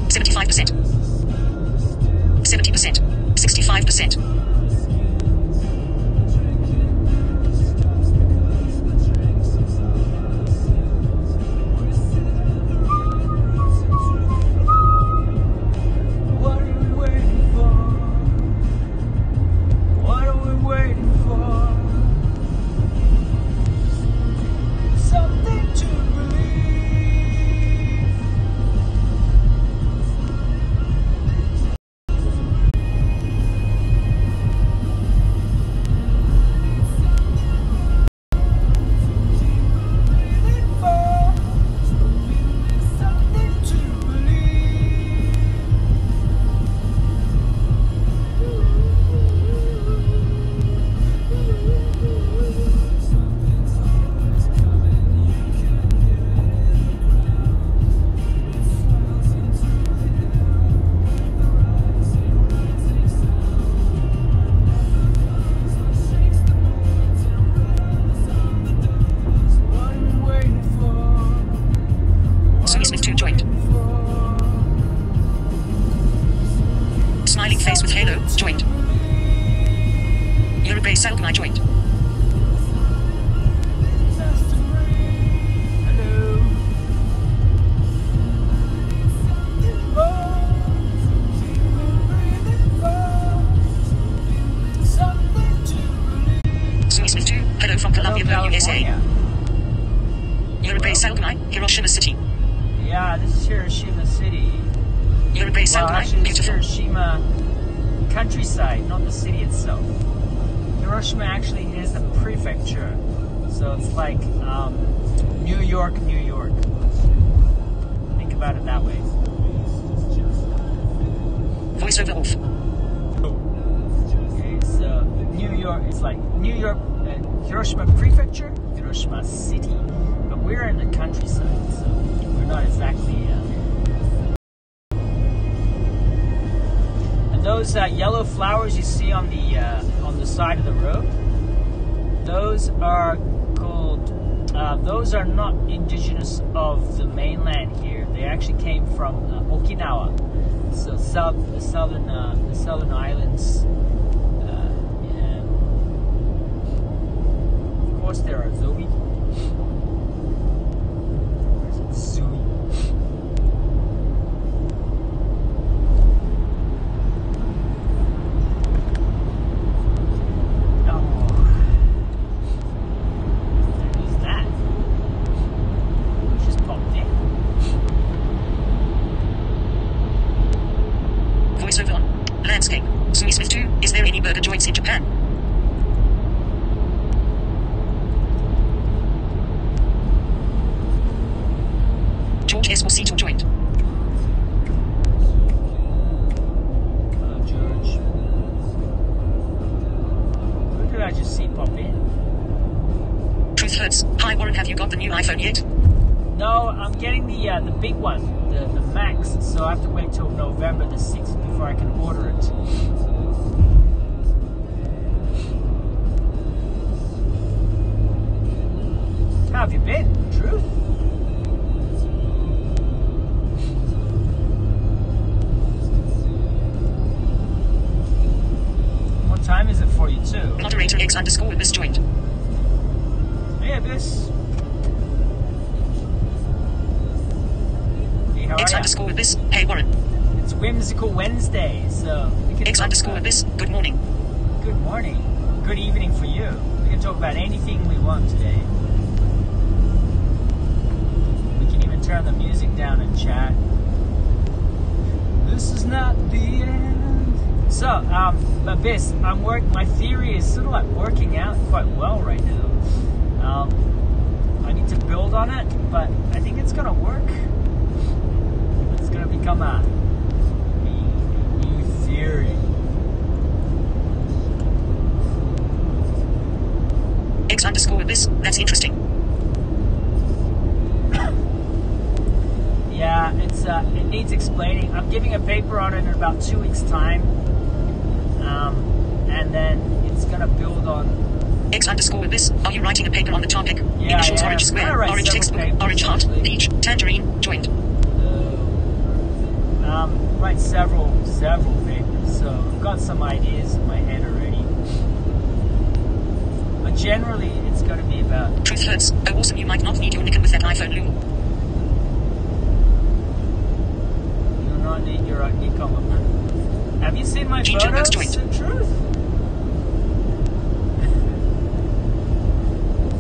75%. 70%. 65%. Smiling face with halo, joined. Europe Salgni joined. Smith 2, hello from Columbia, USA. Europe Salgni, Hiroshima City. Yeah, this is Hiroshima City. Europe Well, Salgni, actually, it's beautiful. Hiroshima countryside, not the city itself. Hiroshima actually is the prefecture, so it's like New York, New York. Think about it that way. Voiceover off. Okay, so New York is like New York, Hiroshima prefecture, Hiroshima city, but we're in the countryside, so we're not exactly. Those yellow flowers you see on the side of the road, those are called. Those are not indigenous of the mainland here. They actually came from Okinawa, so the southern islands. And of course, there are Zoe. Where's it? Zoe. Voiceover on. Landscape. Smith 2, is there any burger joints in Japan? George Esposito joined. Hello, George. Who did I just see pop in? Truth hurts. Hi Warren, have you got the new iPhone yet? No, I'm getting the big one, the Max, so I have to wait till November the 6th before I can order it. How have you been, Truth? What time is it for you too? Moderator X_Abyss joined. Hey, Abyss. Hey, how are ya? X_Abyss, hey Warren. It's Whimsical Wednesday, so we can X_Abyss, good morning. Good morning. Good evening for you. We can talk about anything we want today. We can even turn the music down and chat. This is not the end. So, Abyss, my theory is sort of like working out quite well right now. I need to build on it, but I think it's gonna work. It's gonna become a new theory. X_Abyss, that's interesting. Yeah, it needs explaining. I'm giving a paper on it in about 2 weeks' time, and then it's gonna build on. X_Abyss, are you writing a paper on the topic? Yeah, Initials I am. orange I'm gonna square, write orange several textbook, papers, orange heart, actually. peach, tangerine, joined. write several papers, so I've got some ideas in my head already. But generally, it's going to be about... Truth hurts. Oh, awesome, you might not need your Nikon with that iPhone lure. You'll not need your Nikon. Have you seen my Gene photos? Jones The truth.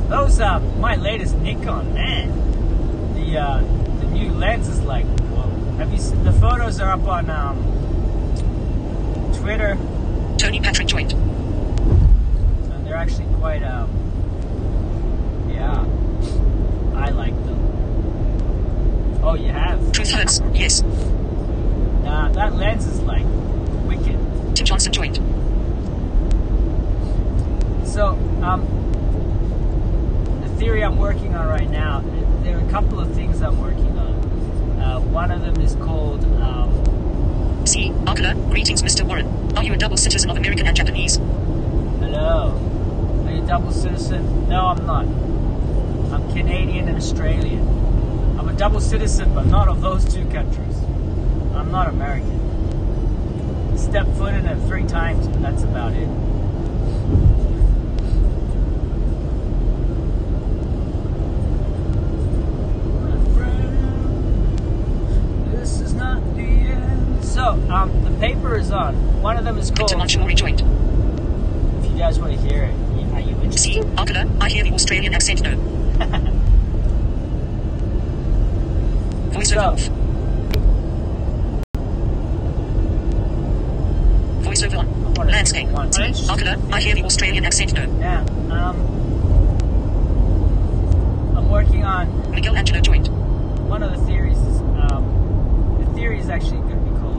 Those are my latest Nikon, man. The new lens is like, whoa. Have you seen, the photos are up on Twitter. Tony Patrick joined. And they're actually quite, yeah, I like them. Oh, you have? Truth hurts. Yes. Nah, that lens is like wicked. Tim Johnson joined. So, the theory I'm working on right now, there are a couple of things I'm working on. One of them is called, See, Arkela, greetings, Mr. Warren. Are you a double citizen of American and Japanese? hello, are you a double citizen? No, I'm not. I'm Canadian and Australian. I'm a double citizen, but not of those two countries. I'm not American. Stepped foot in it 3 times, but that's about it. So, the paper is on. One of them is called... Victor Montgomery joined. If you guys want to hear it, are you interested? See, Arkela, I hear the Australian accent, no. Voiceover off. Voiceover on. Landscape. See, Arkela, I hear the Australian accent, no. Yeah, I'm working on... Miguel Angelo joined. One of the theories is... the theory is actually going to be called...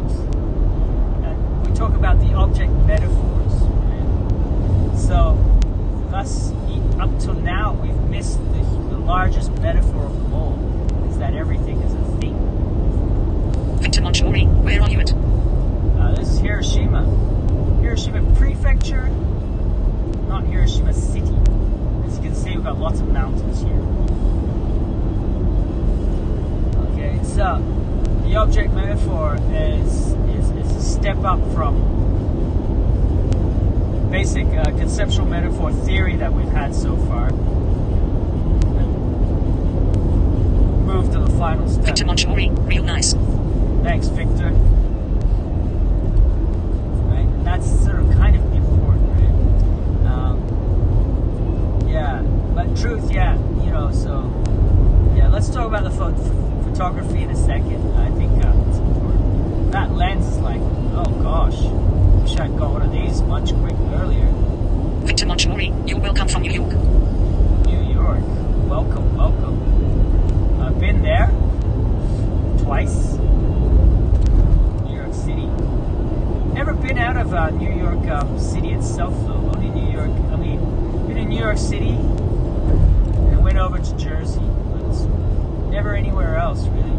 we talk about the object metaphors, right? So, thus, up till now, we've missed the largest metaphor of them all, is that everything is a thing. Victor Montgomery, where are you at? This is Hiroshima. Hiroshima Prefecture, not Hiroshima City. As you can see, we've got lots of mountains here. Okay, so the object metaphor is a step up from basic conceptual metaphor theory that we've had so far. Move to the final step. Victor Montgomery, real nice. Thanks, Victor. Right, and that's sort of kind of important, right? Yeah, but truth, yeah, you know. So, yeah, let's talk about the photography in a second. I think it's important. That lens is like, oh gosh, wish I'd got one of these much earlier. Victor Montgomery, you're welcome from New York. New York, welcome, welcome. I've been there twice. New York City. Never been out of New York City itself, though. Only New York. I mean, been in New York City and went over to Jersey, but never anywhere else, really.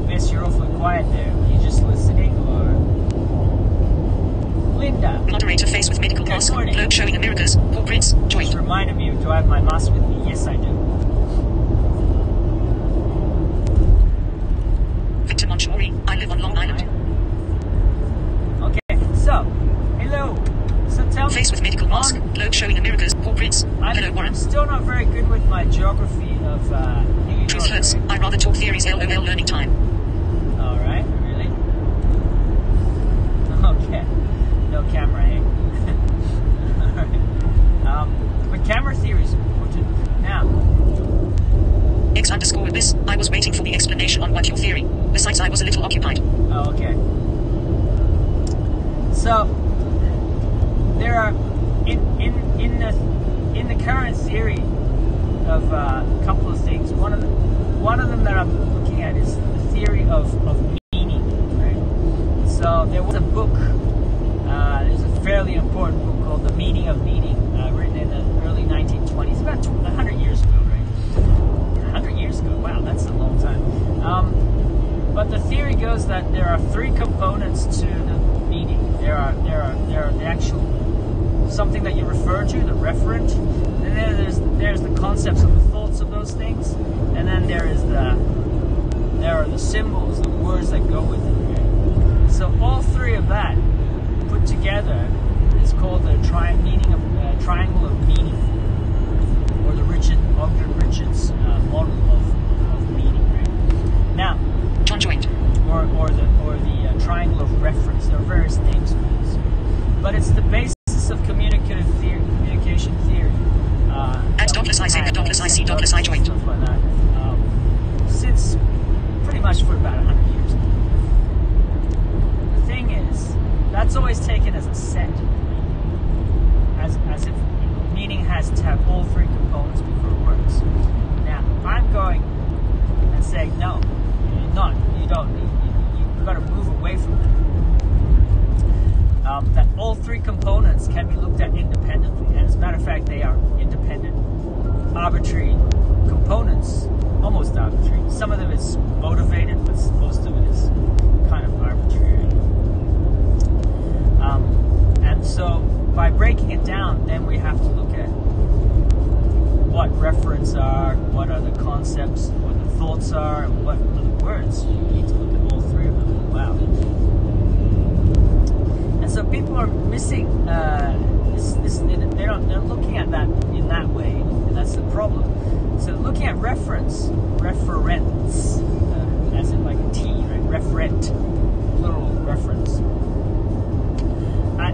Abyss, you're awfully quiet there. Are you just listening, or Linda? Moderator face with medical Good mask. morning. Globe showing America's. Paul Prince Just joined. reminded me, do I have my mask with me? Yes, I do. Victor Montgomery, I live on Long Island. Okay, so, hello. So tell me. Face with medical mask. Globe showing America's. Paul Prince. Hello, I'm Warren. still not very good with my geography of New York. Truth hurts. Right? I rather talk theories. LOL learning time. All right, really? Okay, no camera, eh? All right. But camera theory is important. Now, X_Abyss. I was waiting for the explanation on what your theory. Besides, I was a little occupied. oh, okay. So there are in the current theory of a couple of things. One of them that I'm looking at is the theory of meaning. Right. So there was a book. There's a fairly important book called The Meaning of Meaning, written in the early 1920s, about 100 years ago, right? 100 years ago. Wow, that's a long time. But the theory goes that there are 3 components to the meaning. There are the actual something that you refer to, the referent, and then there's the concepts of the thought components of those things, and then there are the symbols, the words that go with it. Okay? So all three of that put together is called the triangle of meaning, or the Ogden Richards model of meaning. Right? Now, Conjoint. or the triangle of reference. There are various names for this, but it's the basis of communication theory. At Douglas I say, at Douglas I see, Douglas I joint. Stuff like that. Since pretty much for about 100 years. The thing is, that's always taken as a set, as if meaning has to have all three components before it works. Now, I'm going and saying no, you don't. You've got to move away from that. That all three components can be looked at independently, and as a matter of fact, they are independent, arbitrary components, almost arbitrary. Some of them is motivated, but most of it is kind of arbitrary. And so, by breaking it down, then we have to look at what reference are, what are the concepts, what the thoughts are, and what are the words. You need to look at all three of them. Wow. And so people are missing they're looking at that in that way, and that's the problem. So looking at reference, as in like a T, right? Referent, plural reference.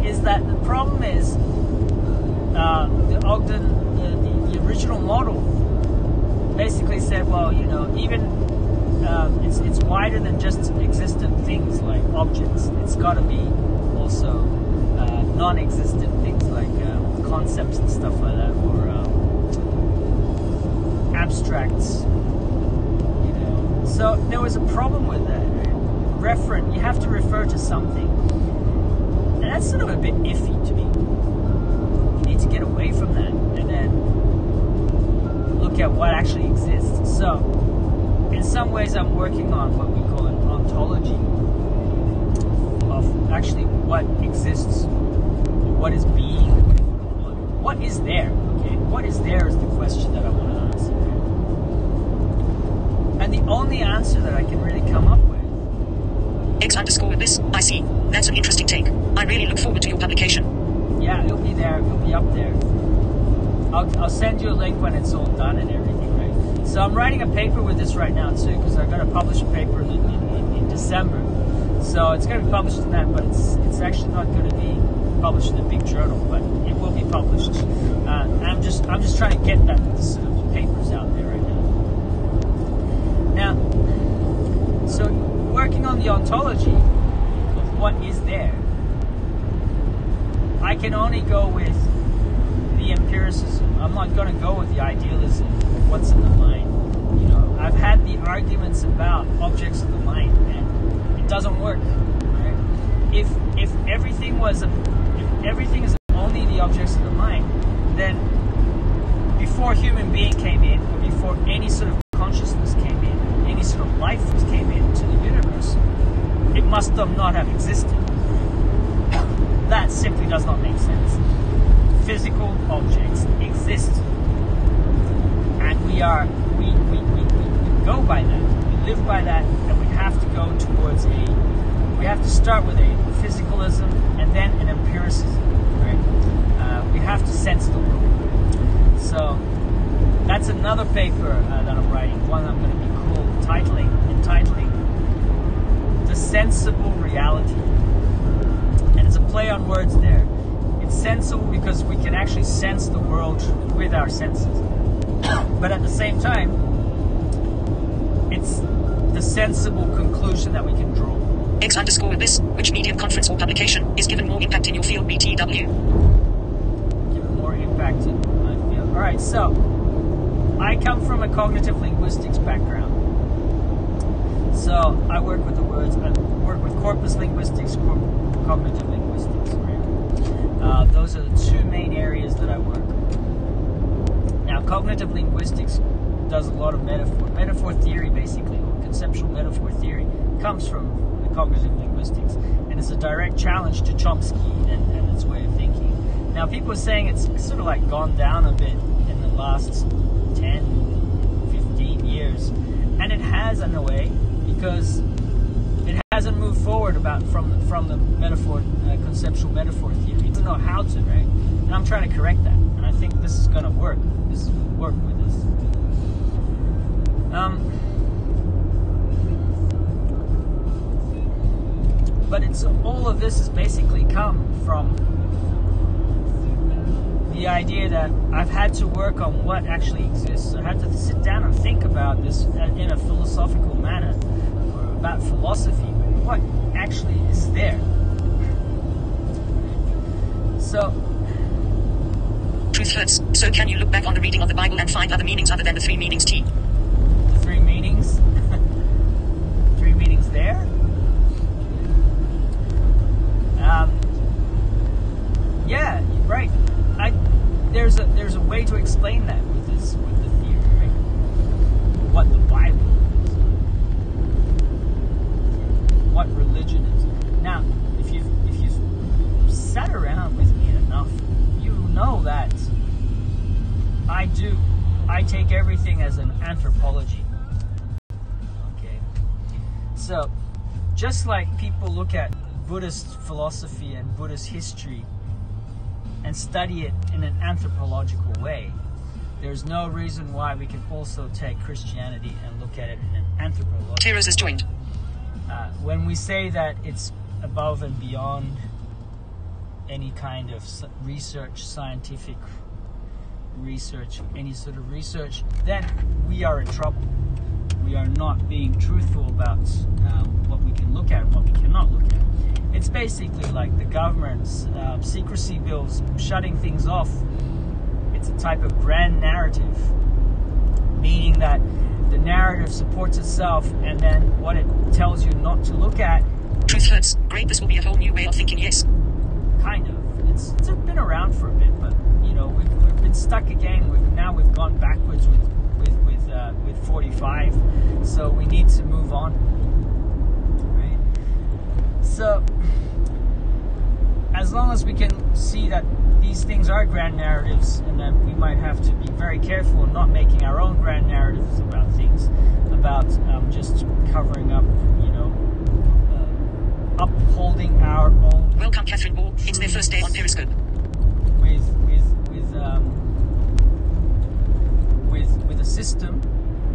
Is that the problem is the Ogden, the original model basically said, well, even it's wider than just existent things like objects. It's got to be also non-existent things like concepts and stuff like that, or abstracts. So there was a problem with that. Referent, you have to refer to something, and that's sort of a bit iffy to me. You need to get away from that and then look at what actually exists. So, in some ways, I'm working on what we call an ontology of actually what exists, what is being, what is there. Okay, what is there is the question that I want to ask. And the only answer that I can really come up with. X_this, I see. That's an interesting take. I really look forward to your publication. Yeah, it'll be there. It'll be up there. I'll send you a link when it's all done and everything, right? So I'm writing a paper with this right now too, because I've got to publish a paper in December. So it's going to be published in that, but it's actually not going to be published in a big journal, but it will be published. I'm just trying to get that sort of papers out there right now. Now, so working on the ontology of what is there, I can only go with the empiricism. I'm not going to go with the idealism of what's in the mind. I've had the arguments about objects of the mind, and it doesn't work. Right? If everything is only the objects of the mind, then before human being came in, or before any sort of consciousness came in, any sort of life came into the universe, it must not have existed. That simply does not make sense. Physical objects exist, and we go by that, we live by that, and we have to go towards we have to start with a physicalism and then an empiricism, right? We have to sense the world. So that's another paper that I'm writing, one I'm going to be entitling The Sensible Reality. And it's a play on words there. It's sensible because we can actually sense the world with our senses. But at the same time, it's the sensible conclusion that we can draw. X_this, which medium, conference, or publication is given more impact in your field, BTW? Given more impact in my field. Alright, so I come from a cognitive linguistics background. So I work with the words, I work with corpus linguistics, cognitive linguistics. Right? Those are the two main areas that I work. Now, cognitive linguistics does a lot of metaphor theory, basically, or conceptual metaphor theory, comes from the cognitive linguistics, and it's a direct challenge to Chomsky and its way of thinking. Now, people are saying it's sort of like gone down a bit in the last 10, years, and it has in a way, because it hasn't moved forward from the metaphor, conceptual metaphor theory. It doesn't know how to, right? And I'm trying to correct that, and I think this is going to work. This will work with this. But all of this has basically come from the idea that I've had to work on what actually exists. I had to sit down and think about this in a philosophical manner, or about philosophy, what actually is there. So, Truth hurts. So can you look back on the reading of the Bible and find other meanings other than the 3 meanings T? The 3 meanings? 3 meanings there? Yeah, right. There's a way to explain that with the theory, right? What the Bible is, what religion is. Now, if you've sat around with me enough, you know that I take everything as an anthropology. Okay, so just like people look at Buddhist philosophy and Buddhist history and study it in an anthropological way, there's no reason why we can also take Christianity and look at it in an anthropological way. Heroes is joined. When we say that it's above and beyond any kind of research, scientific research, any sort of research, then we are in trouble. We are not being truthful about what we can look at and what we cannot look at. It's basically like the government's secrecy bills shutting things off. It's a type of grand narrative, meaning that the narrative supports itself, and then what it tells you not to look at. Truth hurts. Great, this will be a whole new way of thinking, yes. Kind of. It's been around for a bit, but we've been stuck again. We've gone backwards with 45, so we need to move on. Right? So as long as we can see that these things are grand narratives, and that we might have to be very careful in not making our own grand narratives about things, about just covering up, upholding our own. Welcome, Catherine Ball. It's their first day on Periscope. With a system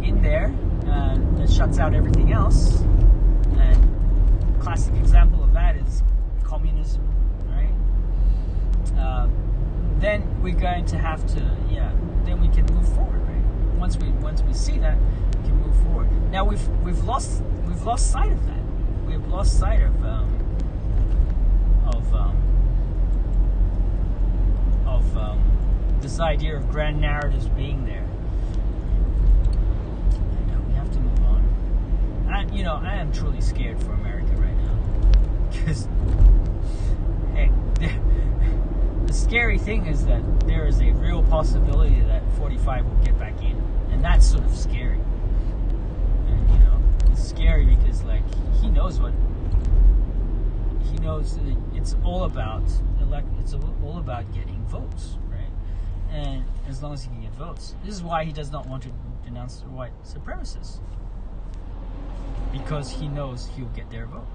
in there that shuts out everything else. And a classic example of that is communism, right? Then we're going to have to, then we can move forward, right? Once we see that, we can move forward. Now we've lost sight of that. We've lost sight of this idea of grand narratives being there. We have to move on. And I am truly scared for America right now, because hey, the scary thing is that there is a real possibility that 45 will get back in, and that's sort of scary. And it's scary because he knows it's all about getting votes, right? And as long as he can get votes, this is why he does not want to denounce the white supremacists, because he knows he'll get their vote,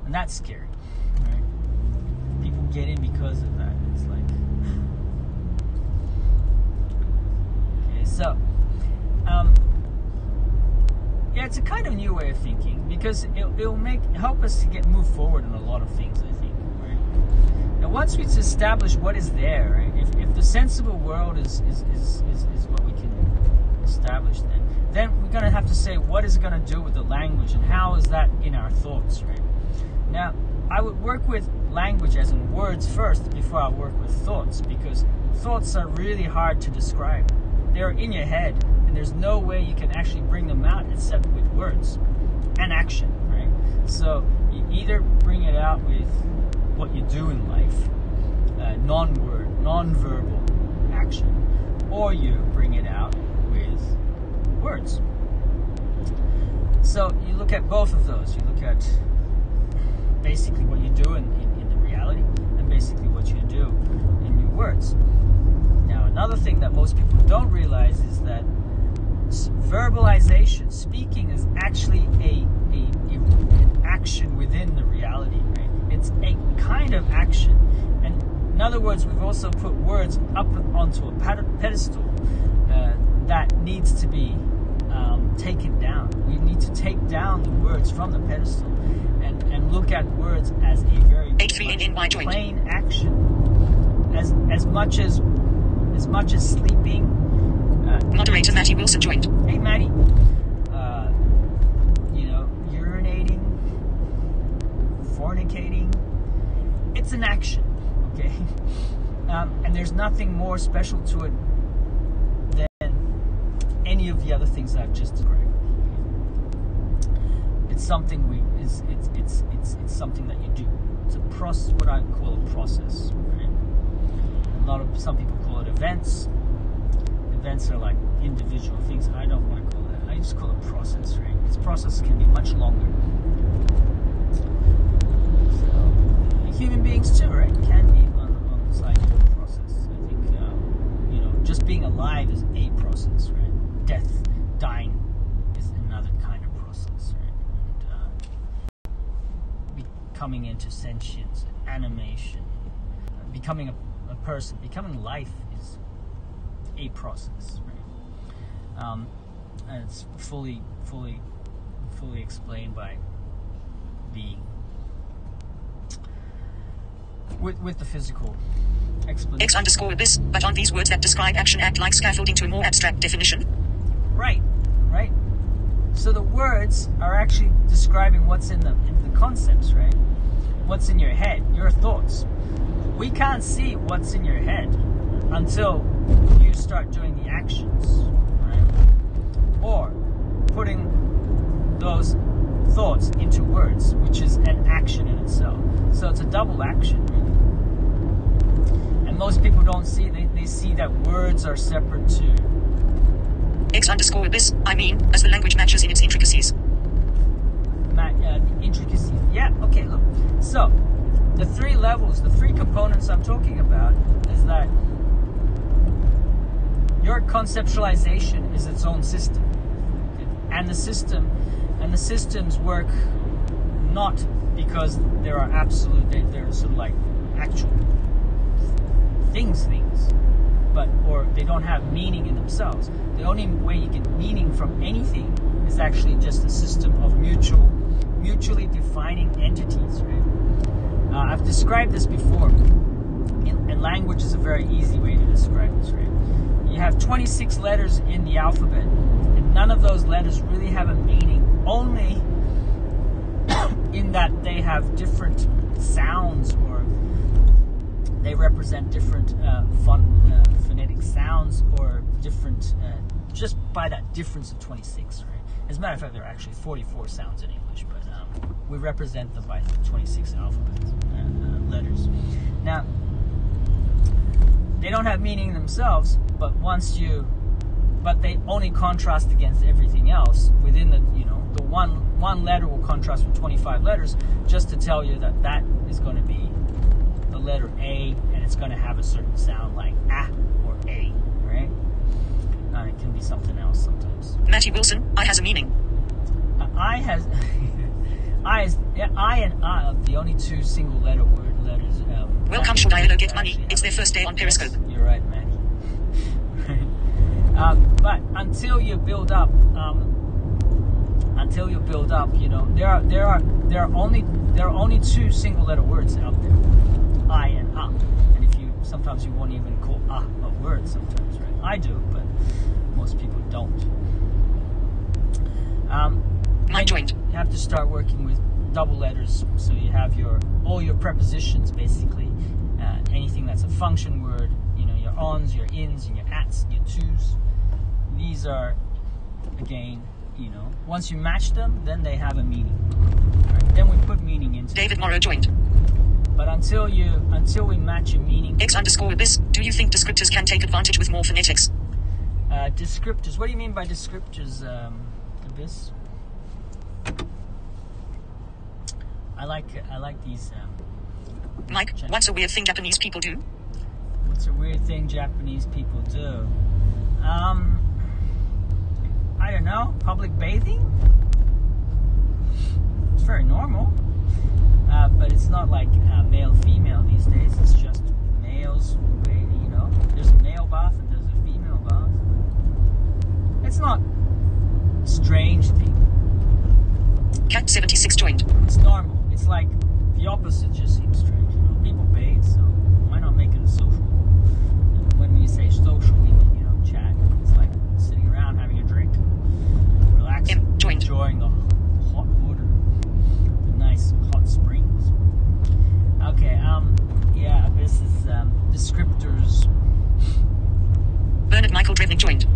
and that's scary, right? People get in because of that. It's like, okay, so it's a kind of new way of thinking, because it'll help us to move forward in a lot of things, I think, right? Now, once we establish what is there, right? If the sensible world is what we can establish, then we're going to have to say, what is it going to do with the language, and how is that in our thoughts, right? Now, I would work with language as in words first before I work with thoughts, because thoughts are really hard to describe. They're in your head, and there's no way you can actually bring them out except with words and action, right? So you either bring it out with what you do in life, non-verbal action, or you bring it out with words. So you look at both of those. You look at basically what you do in the reality, and basically what you do in your words. Now, another thing that most people don't realize is that words, verbalization, speaking is actually an action within the reality, right? It's a kind of action. And in other words, we've also put words up onto a pedestal that needs to be taken down. We need to take down the words from the pedestal and look at words as a very plain action. As much as sleeping. Moderator Matty Wilson joined. Hey Matty. Urinating, fornicating. It's an action, okay? And there's nothing more special to it than any of the other things I've just described. It's something it's something that you do. It's a process, what I call a process. Right? Some people call it events. Events are like individual things. I don't want to call that. I just call it process, right? This process can be much longer. So, human beings too, right? Can be on the side of the process. I think, just being alive is a process, right? Death, dying is another kind of process, right? And becoming into sentience, animation, becoming a person, becoming life is a process, right? And it's fully explained by being with the physical explanation. X_abyss, but aren't these words that describe action act like scaffolding to a more abstract definition? Right. So the words are actually describing what's in the concepts, right? What's in your head, your thoughts. We can't see what's in your head until you start doing the actions, right? Or putting those thoughts into words, which is an action in itself. So it's a double action, really. And most people don't see, they see that words are separate too. X_abyss, as the language matches in its intricacies. Intricacies, yeah, okay, look. So, the three levels, the three components I'm talking about is that your conceptualization is its own system. And the systems work not because there are they're sort of like actual things, or they don't have meaning in themselves. The only way you get meaning from anything is actually just a system of mutually defining entities, right? I've described this before, and language is a very easy way to describe this, right? You have 26 letters in the alphabet, and none of those letters really have a meaning, only in that they have different sounds, or they represent different phonetic sounds, or different, just by that difference of 26, right? As a matter of fact, there are actually 44 sounds in English, but we represent them by 26 alphabets, letters. Now, they don't have meaning in themselves, but they only contrast against everything else within the one letter will contrast with 25 letters, just to tell you that is going to be the letter A, and it's going to have a certain sound like ah or A, right? It can be something else sometimes. Matty Wilson, I has a meaning. I and are the only two single letters. Welcome, should I get money? It's their first day on Periscope. Yes, you're right, Matty. But until you build up, there are only two single letter words out there, I and and sometimes you won't even call a word sometimes, right? I do, but most people don't. Mind joined. You have to start working with double letters, so you have all your prepositions, basically, anything that's a function word, your ons, your ins, and your ats, your tos. These are, again, once you match them, then they have a meaning. Right? Then we put meaning into David Morrow joined. But until we match a meaning. X_abyss, do you think descriptors can take advantage with more phonetics? Descriptors. What do you mean by descriptors, Abyss? I like these. Mike, what's a weird thing Japanese people do? What's a weird thing Japanese people do? I don't know, public bathing. It's very normal, but it's not like male female these days. It's just males. You know, there's a male bath and there's a female bath. It's not strange thing. Cat 76 joined. It's normal. It's like the opposite just seems strange. You know, people bathe, so why not make it a social? When we say social, we mean, you know, chat. It's like sitting around having a drink, relaxing, Joined. enjoying the hot water, the nice hot springs. Okay, yeah, this is descriptors. Bernard Michael Drevnik joined.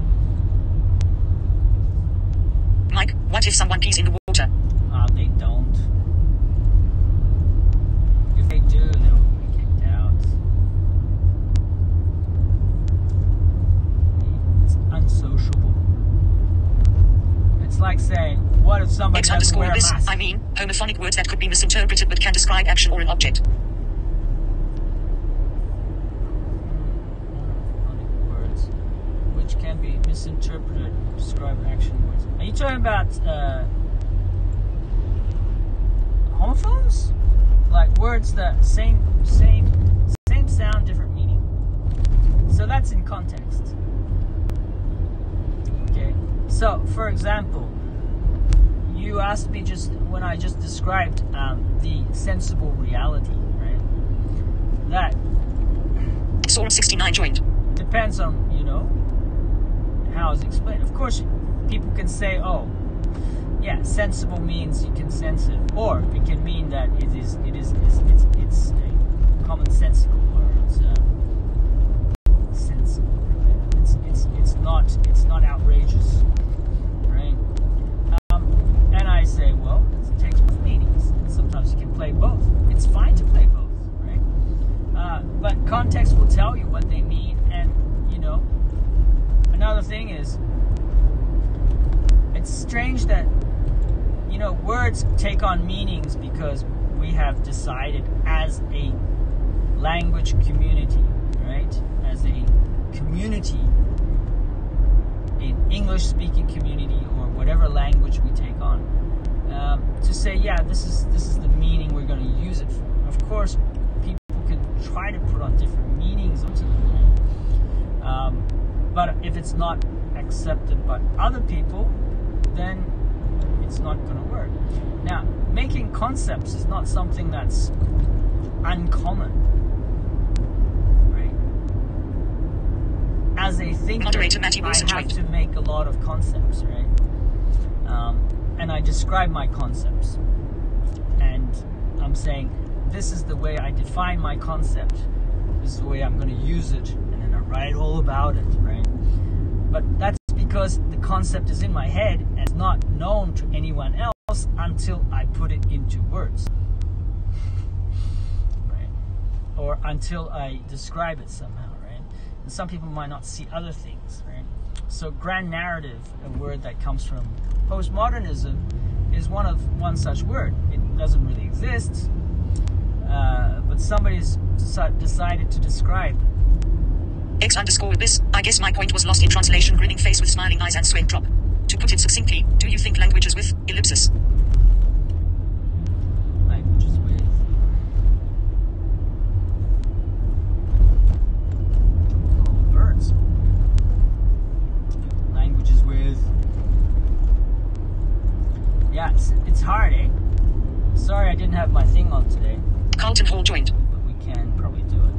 Mike, what if someone pees in the water? They don't. If they do, they'll be kicked out. It's unsociable. It's like saying, what if somebody X doesn't wear a this, mask? I mean, homophonic words that could be misinterpreted but can describe action or an object. Words which can be misinterpreted, describe action words. Are you talking about homophones? Like words that same sound, different meaning. So that's in context. Okay. So, for example, you asked me just when I just described the sensible reality, right? That Soul 69 joined. depends on, you know, how it's explained. Of course, people can say, oh, yeah, sensible means you can sense it, or it can mean that it's a commonsensical, or it's sensible. It's not outrageous, right? And I say, well, it takes both meanings. Sometimes you can play both. It's fine to play both, right? But context will tell you what they mean, and you know. Another thing is, it's strange that, you know, words take on meanings because we have decided as a language community, right? As a community, an English-speaking community, or whatever language we take on, to say, yeah, this is the meaning we're going to use it for. Of course, people can try to put on different meanings onto it, right? But if it's not accepted by other people, then it's not going to work. Now, making concepts is not something that's uncommon, right? As a thinker, Moderator Matty I Wilson have joined. to make a lot of concepts, right? And I describe my concepts. And I'm saying, this is the way I define my concept. This is the way I'm going to use it. And then I write all about it, right? But that's because the concept is in my head and it's not known to anyone else until I put it into words, right? Or until I describe it somehow, right? And some people might not see other things, right? So grand narrative, a word that comes from postmodernism, is one such word. It doesn't really exist, but somebody's decided to describe. X_this, I guess my point was lost in translation. Grinning face with smiling eyes and sweat drop. To put it succinctly, do you think languages with ellipsis? Languages with. Oh, birds. Languages with. Yeah, it's hard, eh? Sorry I didn't have my thing on today, Carlton Hall joined. but we can probably do it.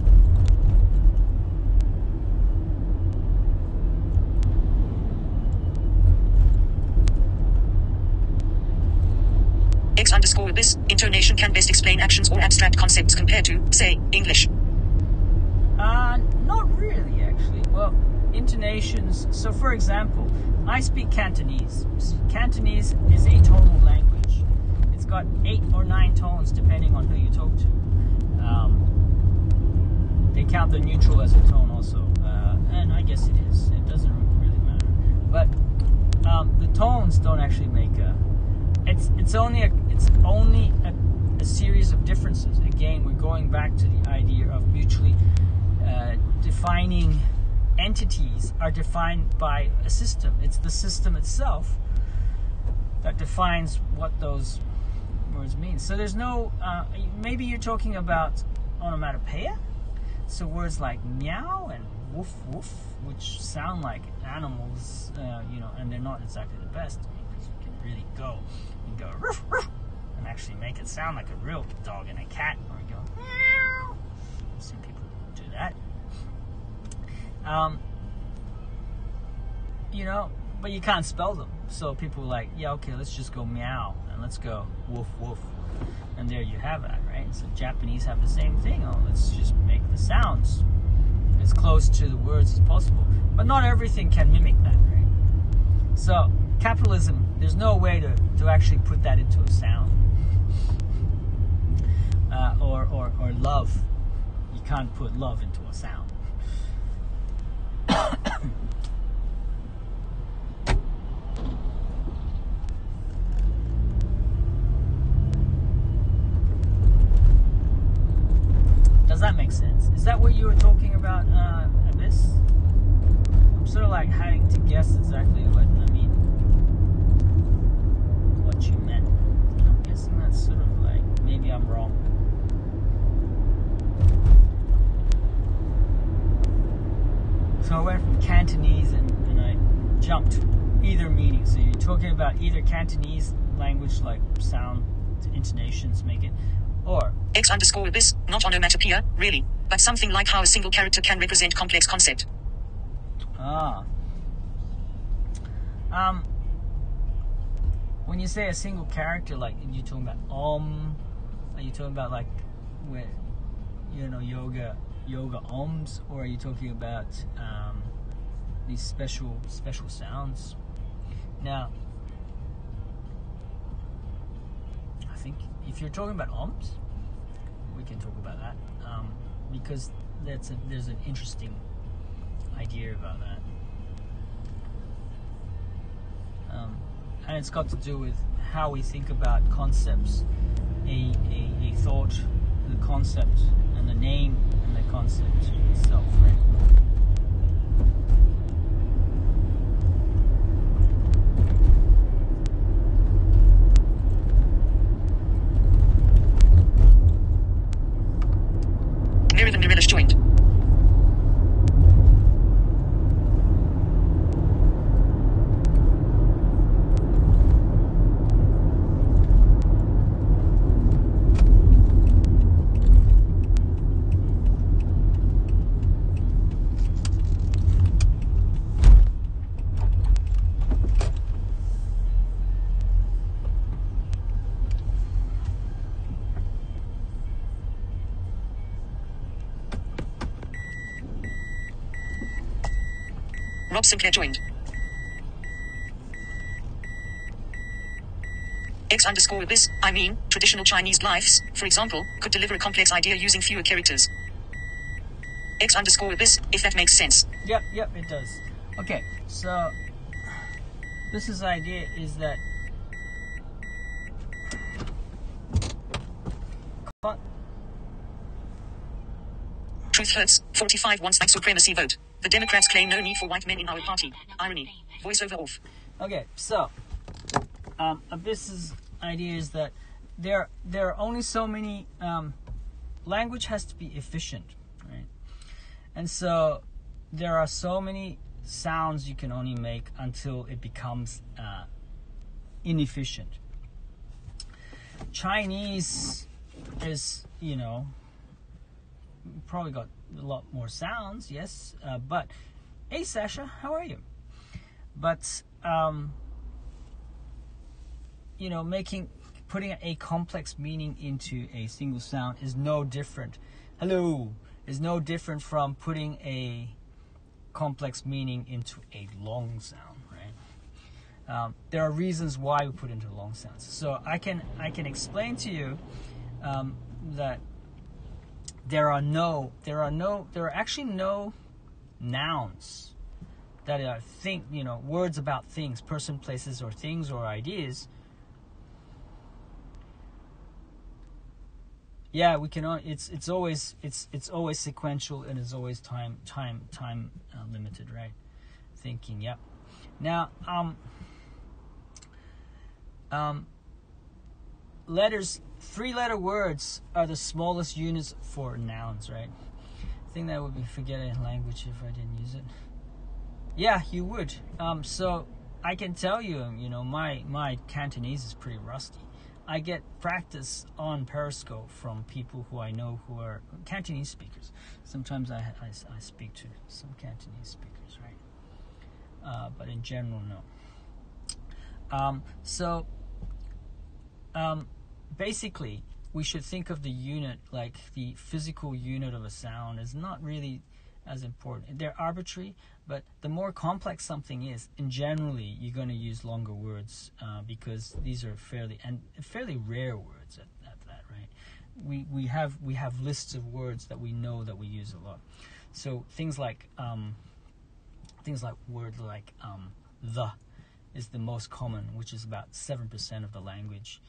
X_this, intonation can best explain actions or abstract concepts compared to, say, English. Not really, actually. Well, intonations. So, for example, I speak Cantonese. Cantonese is a tonal language. It's got 8 or 9 tones depending on who you talk to. They count the neutral as a tone also, and I guess it is. It doesn't really matter. But the tones don't actually make a. It's only a series of differences. Again, we're going back to the idea of mutually defining entities are defined by a system. It's the system itself that defines what those words mean. So there's no, maybe you're talking about onomatopoeia, so words like meow and woof woof, which sound like animals, and they're not exactly the best, because you can really go and go roof roof and actually make it sound like a real dog and a cat, or go meow. I've seen people do that. But you can't spell them, so people are like, yeah, okay, let's just go meow and let's go woof woof, and there you have it, right? So Japanese have the same thing. Oh, let's just make the sounds as close to the words as possible, but not everything can mimic that, right? So capitalism, there's no way to actually put that into a sound, or love. You can't put love into a sound. Does that make sense? Is that what you were talking about, Abyss? I'm sort of like having to guess exactly what you meant. I'm guessing that's sort of like, maybe I'm wrong. So I went from Cantonese and I jumped either meaning. So you're talking about either Cantonese language, like sound, intonations make it, or X_Abyss, not onomatopoeia, really, but something like how a single character can represent complex concept. When you say a single character, like, are you talking about are you talking about like where yoga ohms, or are you talking about these special sounds? Now, I think if you're talking about ohms, we can talk about that, because there's an interesting idea about that, and it's got to do with how we think about concepts, a thought, the concept, and the name and the concept itself, right? Mirror the mirrorless joint. Rob Sinclair joined. X_Abyss, traditional Chinese glyphs, for example, could deliver a complex idea using fewer characters. X_Abyss, if that makes sense. Yep, it does. Okay, so this idea is that Truth hurts. 45 wants white supremacy vote. The Democrats claim no need for white men in our party. Irony. Voiceover off. Okay, so Abyss's idea is that there are only so many. Language has to be efficient, right? And so there are so many sounds you can only make until it becomes inefficient. Chinese is, probably got a lot more sounds, yes, but hey Sasha, how are you? But putting a complex meaning into a single sound is no different. Is no different from putting a complex meaning into a long sound, right? There are reasons why we put into long sounds. So I can explain to you that there are actually no nouns that are words about things, person, places, or things, or ideas Yeah, we can. It's always sequential, and it's always time limited, right? Thinking. Yeah. Now, letters. 3-letter words are the smallest units for nouns, right? I think that would be forgetting language if I didn't use it. Yeah, you would. So I can tell you, my Cantonese is pretty rusty. I get practice on Periscope from people who I know who are Cantonese speakers. Sometimes I speak to some Cantonese speakers, right? But in general, no. Basically, we should think of the unit, like the physical unit of a sound, is not really as important. They're arbitrary, but the more complex something is, and generally you're going to use longer words because these are fairly rare words at that, right? We have lists of words that we know that we use a lot. So things like words like the is the most common, which is about 7% of the language.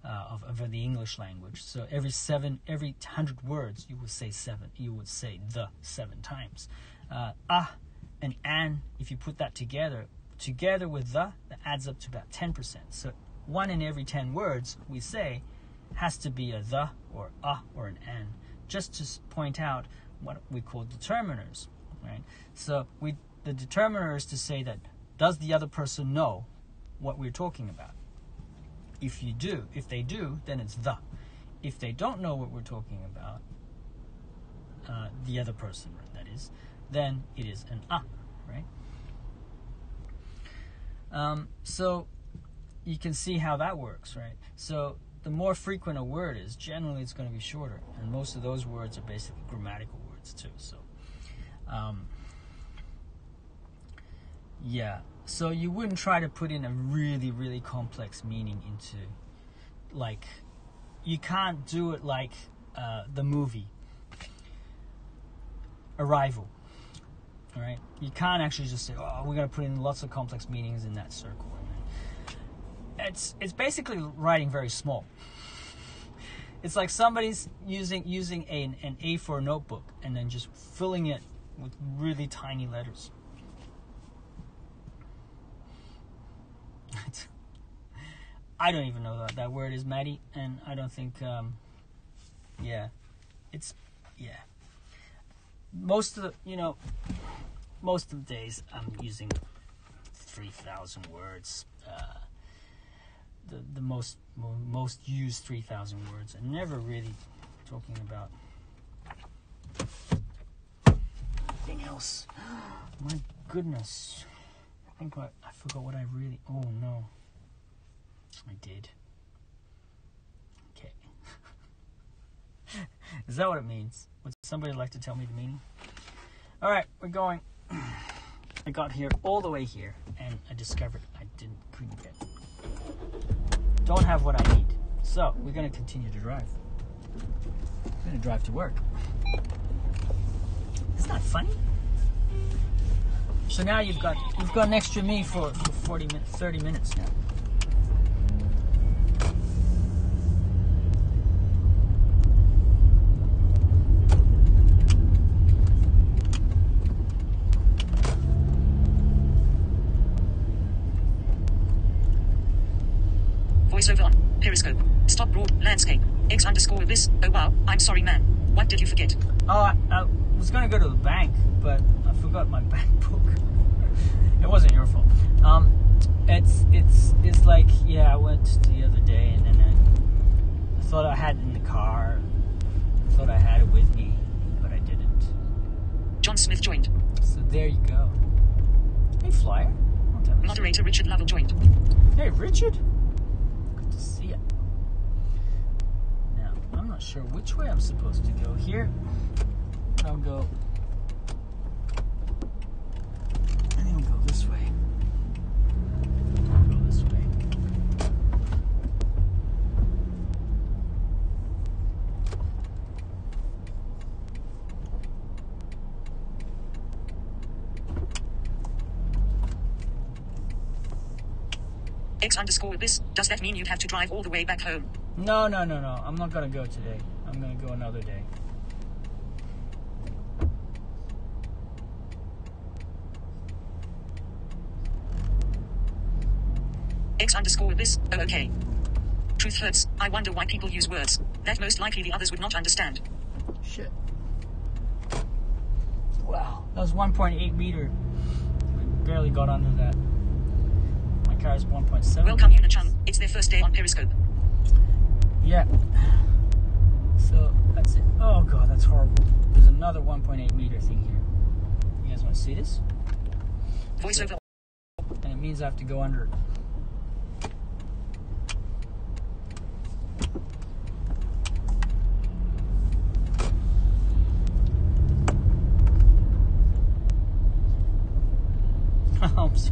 Of the English language. So every 100 words you would say 7. You would say the 7 times. And an, if you put that together with the, that adds up to about 10%. So 1 in every 10 words we say has to be a the or a or an an, just to point out what we call determiners, right? So the determiner is to say that, does the other person know what we're talking about? If they do, then it's the. If they don't know what we're talking about, the other person, that is, then it is an right? So you can see how that works, right? So the more frequent a word is, generally it's going to be shorter, and most of those words are basically grammatical words too. So, yeah. So you wouldn't try to put in a really, really complex meaning into, like, you can't do it like the movie Arrival, all right? You can't actually just say, oh, we're going to put in lots of complex meanings in that circle. Right? It's basically writing very small. It's like somebody's using an A4 notebook and then just filling it with really tiny letters. I don't even know that word is Maddie, and I don't think, most of the days I'm using 3,000 words, the most used 3,000 words, and never really talking about anything else. My goodness. I think I forgot what I really... Oh, no. I did. Okay. Is that what it means? Would somebody like to tell me the meaning? All right, we're going. I got here, all the way here, and I discovered I couldn't get. Don't have what I need. So, we're going to continue to drive. We're going to drive to work. Isn't that funny? So now you've got an extra me for 30 minutes now. Voiceover on. Periscope. Stop broad. Landscape. X_this. Oh wow. I'm sorry, man. What did you forget? Oh, I was going to go to the bank, but I forgot my bank book. It wasn't your fault. It's like, yeah, I went the other day and then I thought I had it in the car. I thought I had it with me, but I didn't. John Smith joined. So there you go. Hey, Flyer. Moderator Richard Lovell joined. Hey, Richard. Good to see you. Now, I'm not sure which way I'm supposed to go here. I'll go... I think I'll go this way. I'll go this way. X_this. Does that mean you'd have to drive all the way back home? No. I'm not gonna go today. I'm I'm gonna go another day. X_abyss. Oh, okay. Truth hurts. I wonder why people use words that most likely the others would not understand. Shit. Wow. That was 1.8 meter. We barely got under that. My car is 1.7. Welcome, Unichum. It's their first day on Periscope. Yeah. So that's it. Oh god, that's horrible. There's another 1.8 meter thing here. You guys want to see this? Voiceover. And it means I have to go under it.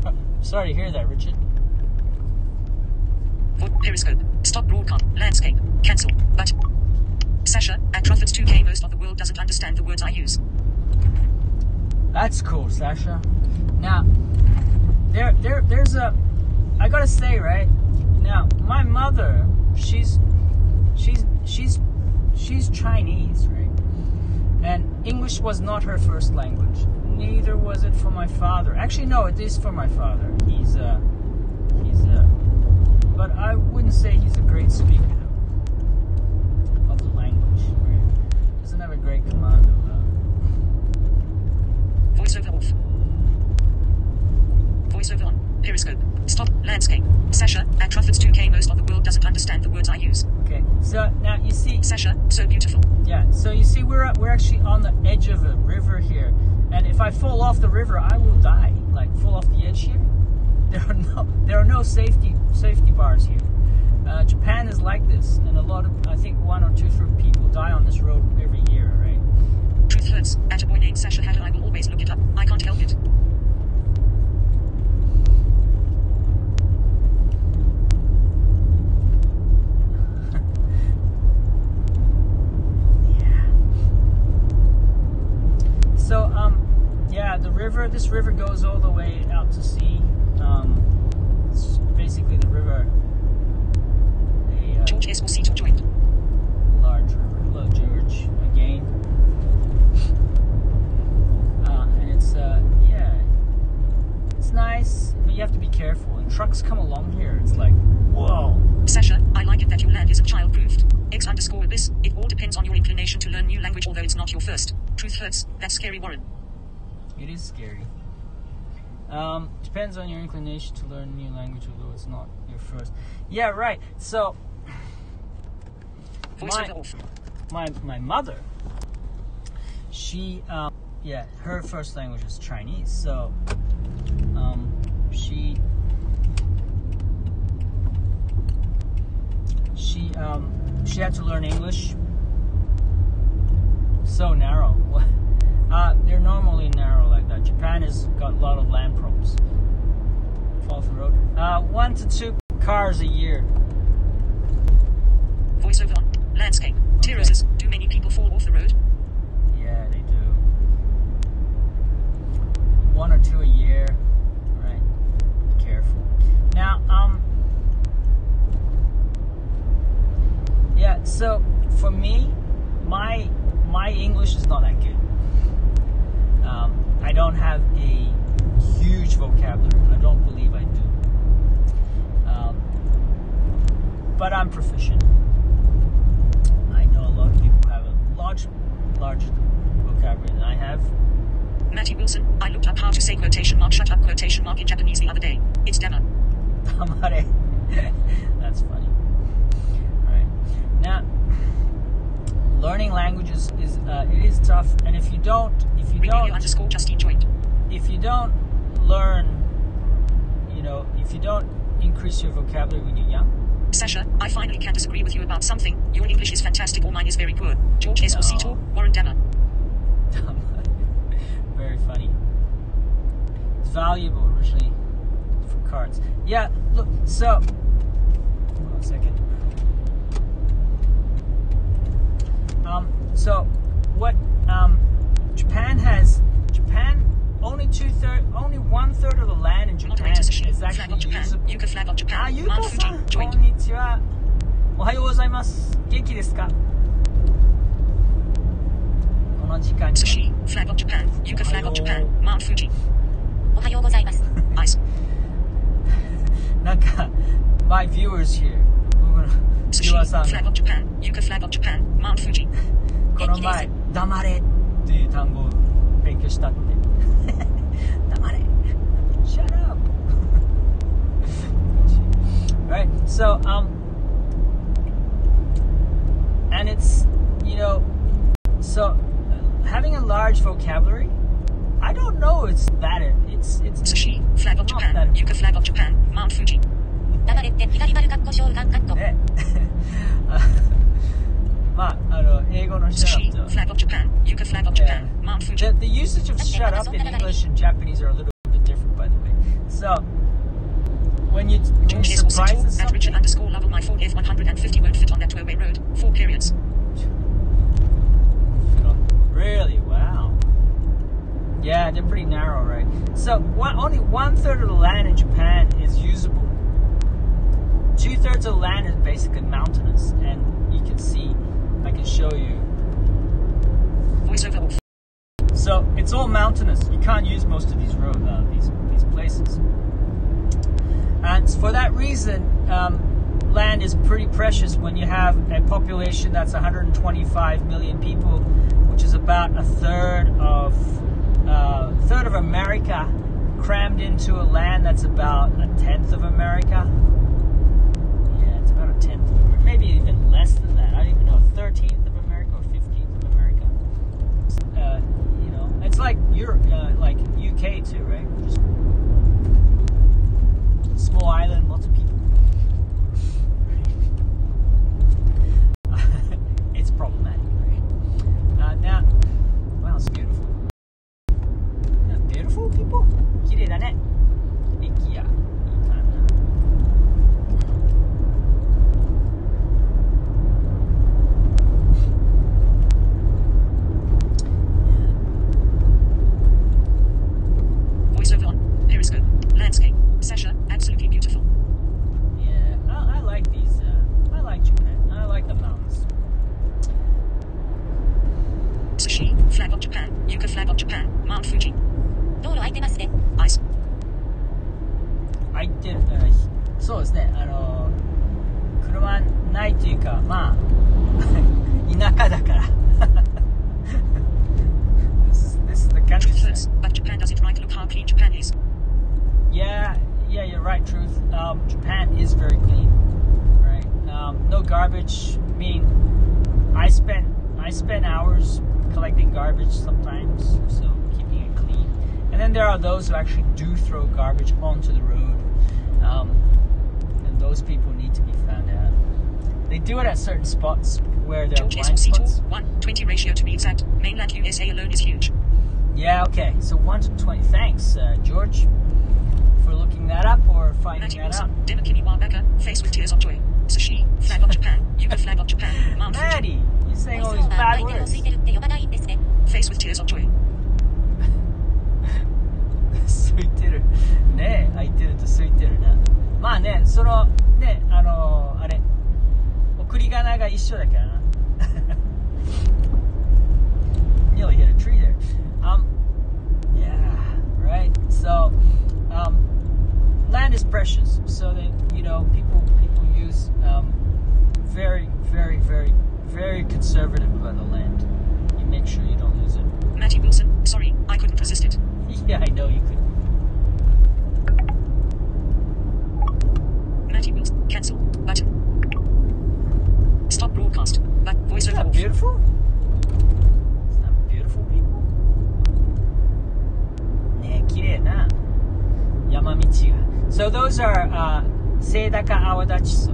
I'm sorry to hear that, Richard. Periscope. Stop broadcast. Landscape. Cancel. But Sasha, at Crawford's 2K, most of the world doesn't understand the words I use. That's cool, Sasha. Now, there's a. I gotta say, right now, my mother, she's Chinese, right? And English was not her first language. Neither was it for my father. Actually, no, it is for my father. He's but I wouldn't say he's a great speaker though, of the language. Right? Doesn't have a great command of Voiceover off. Voiceover on. Periscope. Stop. Landscape. Sasha, at Crawford's 2K, most of the world doesn't understand the words I use. Okay, so now you see. Sasha, so beautiful. Yeah, so you see, we're actually on the edge of a river here, and if I fall off the river, I will die. Like fall off the edge here. There are no safety bars here. Japan is like this, and a lot of, I think 1 or 2 people die on this road every year, right? Truth hurts. At a boy named Sasha had I will always look it up. I can't help it. So, yeah, this river goes all the way out to sea. It's basically the river. George Esposito joined. Large river. Hello, George, again. And it's, yeah, it's nice, but you have to be careful. And trucks come along here. It's like, whoa. Sasha, I like it that your land isn't child-proofed. X_abyss. It all depends on your inclination to learn new language, although it's not your first. Truth hurts. That's scary, Warren. It is scary. Depends on your inclination to learn a new language, although it's not your first. Yeah, right. So, my mother, she, yeah, her first language is Chinese. So, she had to learn English. So narrow. They're normally narrow like that. Japan has got a lot of land props. Fall off the road. 1 to 2 cars a year. Voiceover on. Landscape. Terraces. Do many people fall off the road? Yeah, they do. 1 or 2 a year. Right. Be careful. Now, yeah, so for me, my English is not that good. I don't have a huge vocabulary. I don't believe I do. But I'm proficient. I know a lot of people have a large vocabulary than I have. Matty Wilson, I looked up how to say quotation mark shut up quotation mark in Japanese the other day. It's Dama. Tamare. That's funny. Alright. Now, learning languages is it is tough, and if you don't Justin joined. If you don't learn, if you don't increase your vocabulary when you're young. Sasha, I finally can disagree with you about something. Your English is fantastic, or mine is very poor. George Esposito, Warren Dama. Very funny. It's valuable originally for cards. Yeah, look, so hold on a second. So what Japan only 1/3 of the land in Japan is actually usable. You can flag on Japan. Yuko-san, konnichiwa. おはようございます。元気ですか?この時間に Sushi, flag of Japan, Yucca flag of Japan, Mount Fuji. おはようございます。 Ice. なんか my viewers here 僕の Sushi, ビュアーさん flag of Japan, Yucca flag of Japan, Mount Fuji. この前黙れっていう単語を勉強したって黙れ shut up right so and it's so having a large vocabulary I don't know it's Sushi, flag of not Japan, that Yucca flag of Japan, Mount Fuji. 黙れって左丸かっこ小眼かっこ。ねまあ英語の Sushi, shut up flag of Japan, Yucca flag of Japan, Mount Fuji. the usage of shut up in English and Japanese are a little bit different by the way so when you George is also surprise tall, at and Richard something _ Lovell my Ford F-150 won't fit on that two-way road. 4 periods. Really? Wow. Yeah, they're pretty narrow, right? So only 1/3 of the land in Japan is usable. 2/3 of the land is basically mountainous, and you can see. I can show you. Voiceover off. So it's all mountainous. You can't use most of these roads, these places. And for that reason, land is pretty precious when you have a population that's 125 million people, which is about a third of America crammed into a land that's about a tenth of America. Yeah, it's about a tenth of America. Maybe even less than that. I don't even know, 13th of America or 15th of America. It's like Europe, like UK too, right? Just small island, lots of people. It's problematic, right? Now, wow, it's beautiful. Beautiful people? 綺麗だね。駅やいいかな。Voiceover on. Periscope. Landscape. Sasha, absolutely beautiful. Yeah, I like these. I like Japan. I like the mountains. Sushi, flag of Japan, Yucca flag of Japan, Mount Fuji. 道路空いてますね。 Ice. 空いてる。そうですね。車ないというか、まあ田舎だから。This is the Truth countryside. hurts, but Japan does it right. Look how clean Japan is. Yeah, you're right, Truth. Japan is very clean, right? No garbage. I mean, I spend hours collecting garbage sometimes, so keeping it clean. And then there are those who actually do throw garbage onto the road, and those people need to be found out. They do it at certain spots where there are George is blind also tall, spots. 1:20 ratio to be exact. Mainland USA alone is huge. Yeah, okay. So 1:20. Thanks, George, for looking that up or finding Matty that out. Wilson, Demakini Wabaka, face with tears of joy. Sushi, flag of Japan, Yucca flag of Japan, Mount Fuji. Maddie, you're saying ボ all イスオ these ーバー bad 相手を words. 空いてるって呼ばないんですね。 Face with tears of joy. 空いてるねえ空いてると空いてるなまあねそのねあれ送り仮名が一緒だからなNearly hit a tree there. Yeah, right. So, land is precious. So that people use very, very, very, very conservative about the land. You make sure you don't lose it. Matty Wilson, sorry, I couldn't resist it. Yeah, I know you could. Matty Wilson, cancel, button. Stop broadcast, but Isn't voiceover that off. beautiful? Isn't that beautiful, people? ねえ、綺麗な山道が。So those are セイダカアワダチソ。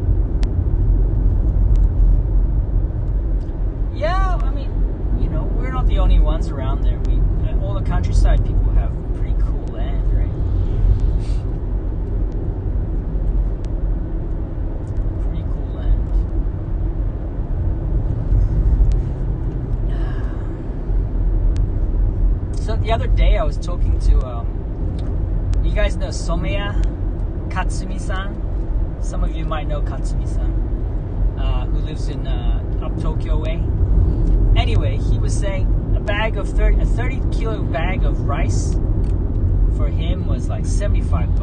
Yeah, I mean, we're not the only ones around there. All the countryside people have pretty cool land, right? Pretty cool land. So the other day I was talking to, you guys know Someya Katsumi-san? Some of you might know Katsumi-san, who lives in up Tokyo way. Anyway, he was saying bag of 30 kilo bag of rice for him was like $75.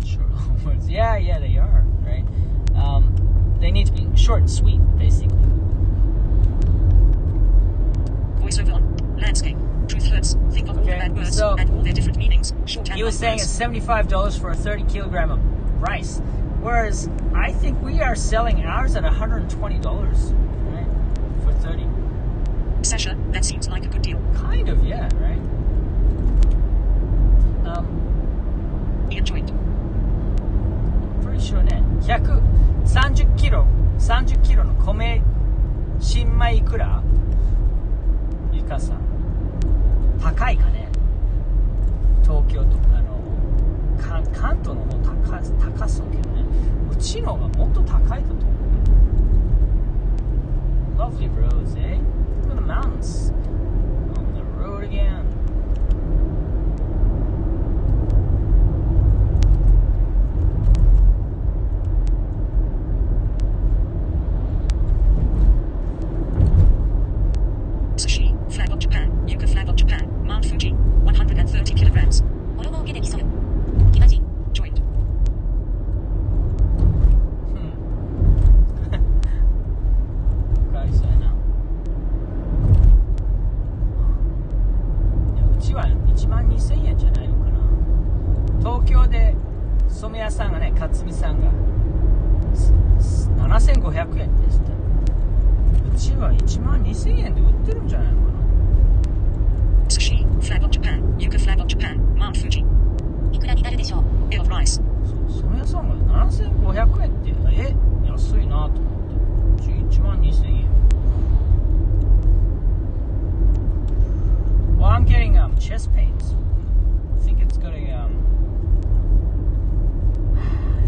Short words. Yeah, they are, right? They need to be short and sweet, basically. Voiceover on. Landscape. Truth hurts. Think of all the Okay, bad words so- and all their different meanings. Short and He was long saying words. it's $75 for a 30 kilogram of rice, whereas I think we are selling ours at $120, right? For 30. Sasha, that seems like a good deal. Kind of, yeah, right? Ian joined. Pretty sure ね、130キロの米新米いくら？ゆかさん。高いかね？東京と関東の方高そうけどね。うちのがもっと高いだと思う。Lovely roads, eh? Look at the mountains. On the road again. Sushi, flag of Japan, Yucca flag of Japan, Mount Fuji, 130 kilograms. ボロ儲けできそう。キマジ。 Joined. かわいそうやな。いやうちは12000円じゃないのかな。東京で染屋さんがね、勝美さんが7500円ですって。うちは12000円で売ってるんじゃないのかな。 Sushi, flag of Japan, Yucca flag of Japan, Mount Fuji. いくらになるでしょう。 Air of rice. 染屋さんが7500円って安いなと思って。うち12000円。Well, I'm getting chest pains. I think it's getting I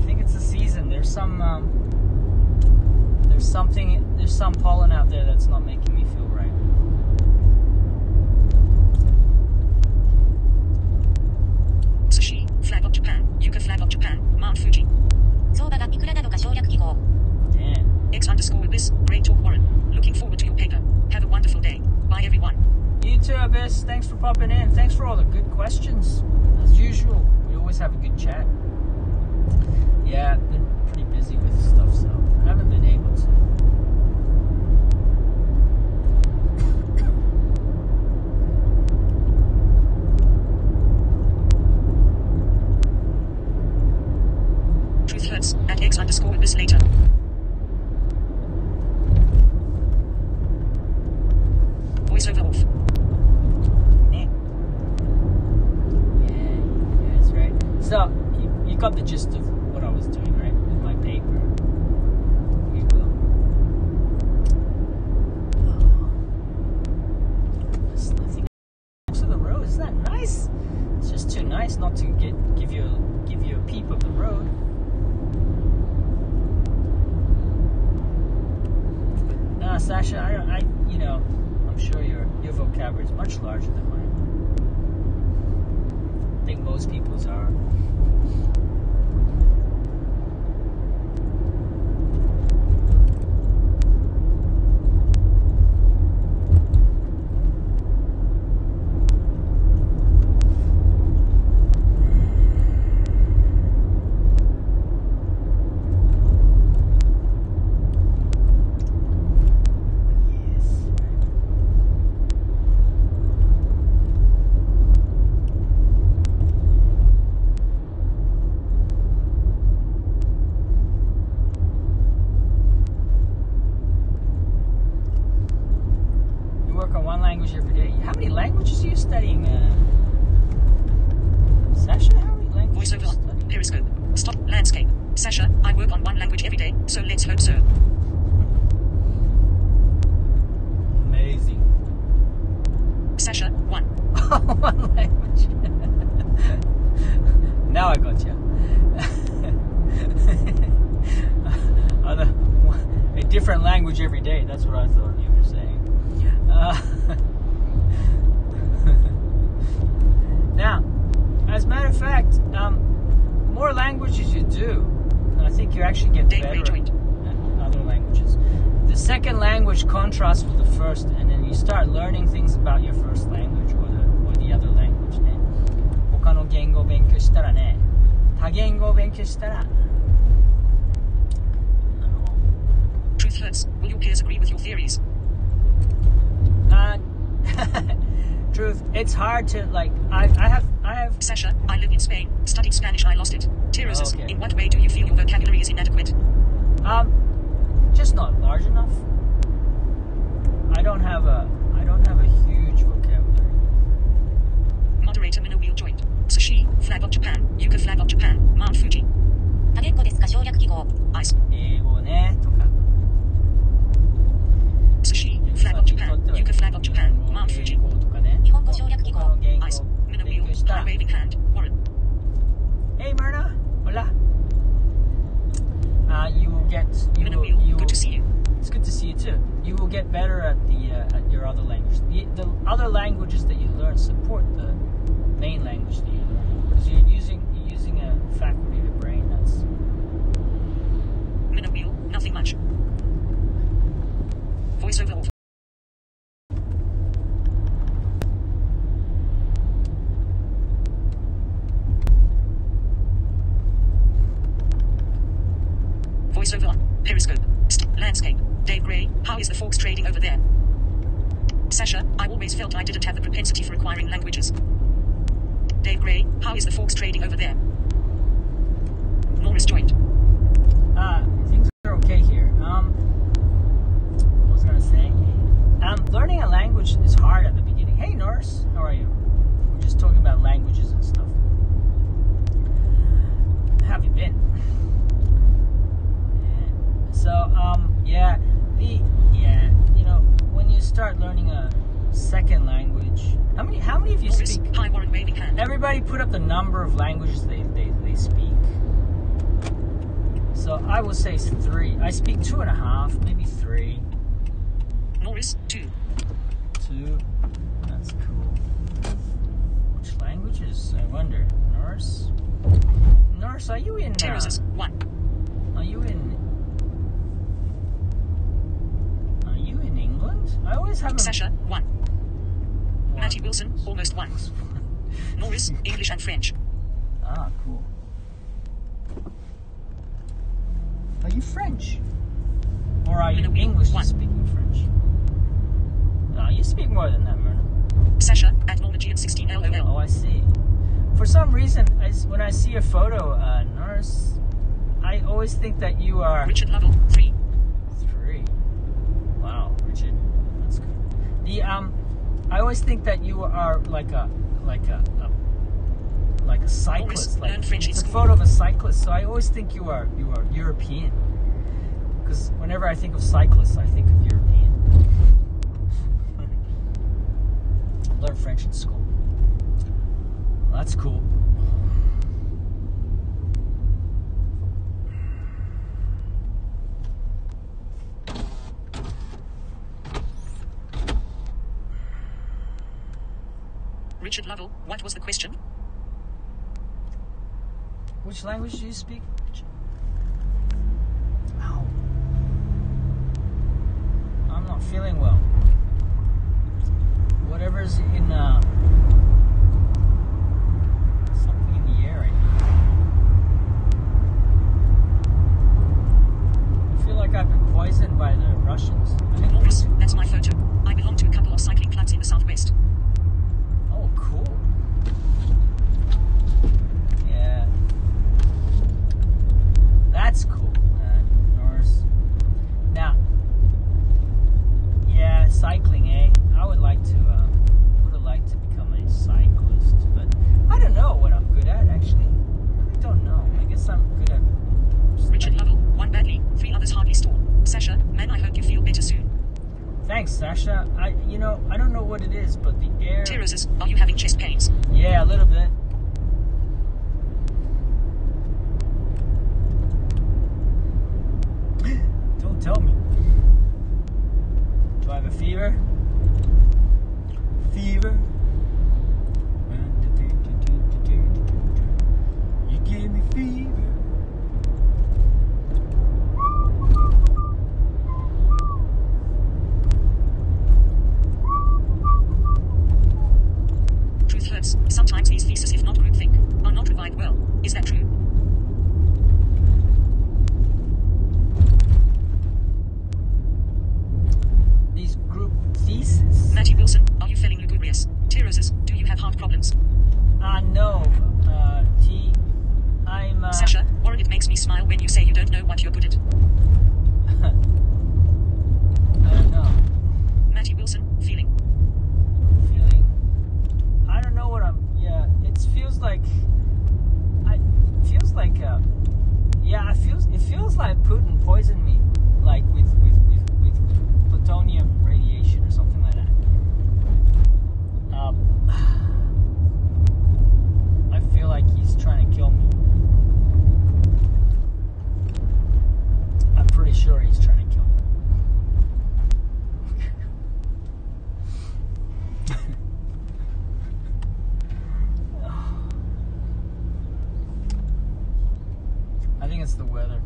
think it's the season. There's some pollen out there that's not making me feel right. Sushi, flag of Japan, Yucca flag of Japan, Mount Fuji. 相場がいくらなのか省略記号。 Damn. X_Abyss, great talk Warren. Looking forward to your paper. Have a wonderful day. Bye everyone. You too, Abyss. Thanks for popping in. Thanks for all the good questions. As usual, we always have a good chat. Yeah, I've been pretty busy with stuff, so I haven't been able to. Truth hurts, at X_Abyss later. Voiceover off. Yeah, that's right. So, you got the gist of what I was doing, right? With my paper. Here you go. I think to the road. Isn't that nice? It's just too nice not to give you a peep of the road. Nah, Sasha, I'm sure your vocabulary is much larger than mine. I think most people's are. Every day. How many languages are you studying, Sasha? How many languages are you Voiceover on. studying? Periscope. Stop. Landscape. Sasha, I work on one language every day, so let's hope so. Amazing. Sasha, 1. One language. Now I got you. A different language every day. That's what I thought you were saying. Now, as a matter of fact, more languages you do, I think you actually get Dave better. rejoined. second language contrasts with the first, and then you start learning things about your first language or the other language ね。他の言語を勉強したらね、多言語を勉強したら。Truth hurts. Will your peers agree with your theories? Truth, it's hard to like. I have. Sasha, I live in Spain. Studied Spanish. I lost it. Tears. Okay. In what way do you feel your vocabulary is inadequate? Just not large enough. I don't have a huge vocabulary. Moderator Minna wheel joint. Sushi, flag of Japan. Yucca flag of Japan. Mount Fuji. 多言語ですか省略記号。 Ice. 英語ねとか。Sushi, flag of Japan. Yucca flag of Japan. Mount Fuji. 英語とかね。日本語省略記号。他の言語 Ice. を Minna 勉 wheel. 強したら。 High waving hand. Warren. Hey Myrna, hola. You will get. Minna wheel. Good to see you. It's good to see you too. You will get better at at your other language. The other languages that you learn support the main language that you learn because you're using a faculty of your brain that's. Minna wheel. Nothing much. Voiceover off. Voiceover on. Periscope. Landscape. Dave Gray, how is the Forks trading over there? Sasha, I always felt I didn't have the propensity for acquiring languages. Dave Gray, how is the Forks trading over there? Norris joint. Things are okay here. What was I gonna say? Learning a language is hard at the beginning. Hey Norris, how are you? We're just talking about languages and stuff. How have you been? So, when you start learning a second language, how many of you Norris, speak? hi Warren waving hand. Everybody put up the number of languages they speak. So I will say 3. I speak 2.5, maybe 3. Norris, 2. 2. That's cool. Which languages? I wonder. Norris, are you in? Tears, 1. Are you in England? I always have. Sasha, 1. Matty Wilson, almost 1. Norris, English and French. Ah, cool. Are you French? Or are you Minna wheel, English 1. speaking French? No, you speak more than that, Myrna. Sasha, at Norwegian 16 LOL. Oh, I see. For some reason, when I see a photo, Norris, I always think that you are... Richard Lovell, 3. 3. Wow, Richard. That's good. I always think that you are like a cyclist. Norris, learn French in It's a school. photo of a cyclist, so I always think you are European. Because whenever I think of cyclists, I think of European. Learn French in school. Well, that's cool. Richard Lovell, what was the question? Which language do you speak? Ow. I'm not feeling well. Whatever's in something in the air right now. I feel like I've been poisoned by the Russians. I think Norris, that's my photo. I belong to a couple of cycling clubs in the southwest. Oh, cool. Yeah. That's cool, Norris. Now, yeah, cycling, eh? I would like to become a cyclist, but I don't know what I'm good at, actually. I really don't know. I guess I'm good at... Richard Lovell, 1 badly, 3 others hardly store. Sasha, man, I hope you feel better soon. Thanks, Sasha. I don't know what it is, but the air... Tears, are you having chest pains? Yeah, a little bit. Don't tell me. Do I have a fever? Fever? You gave me fever.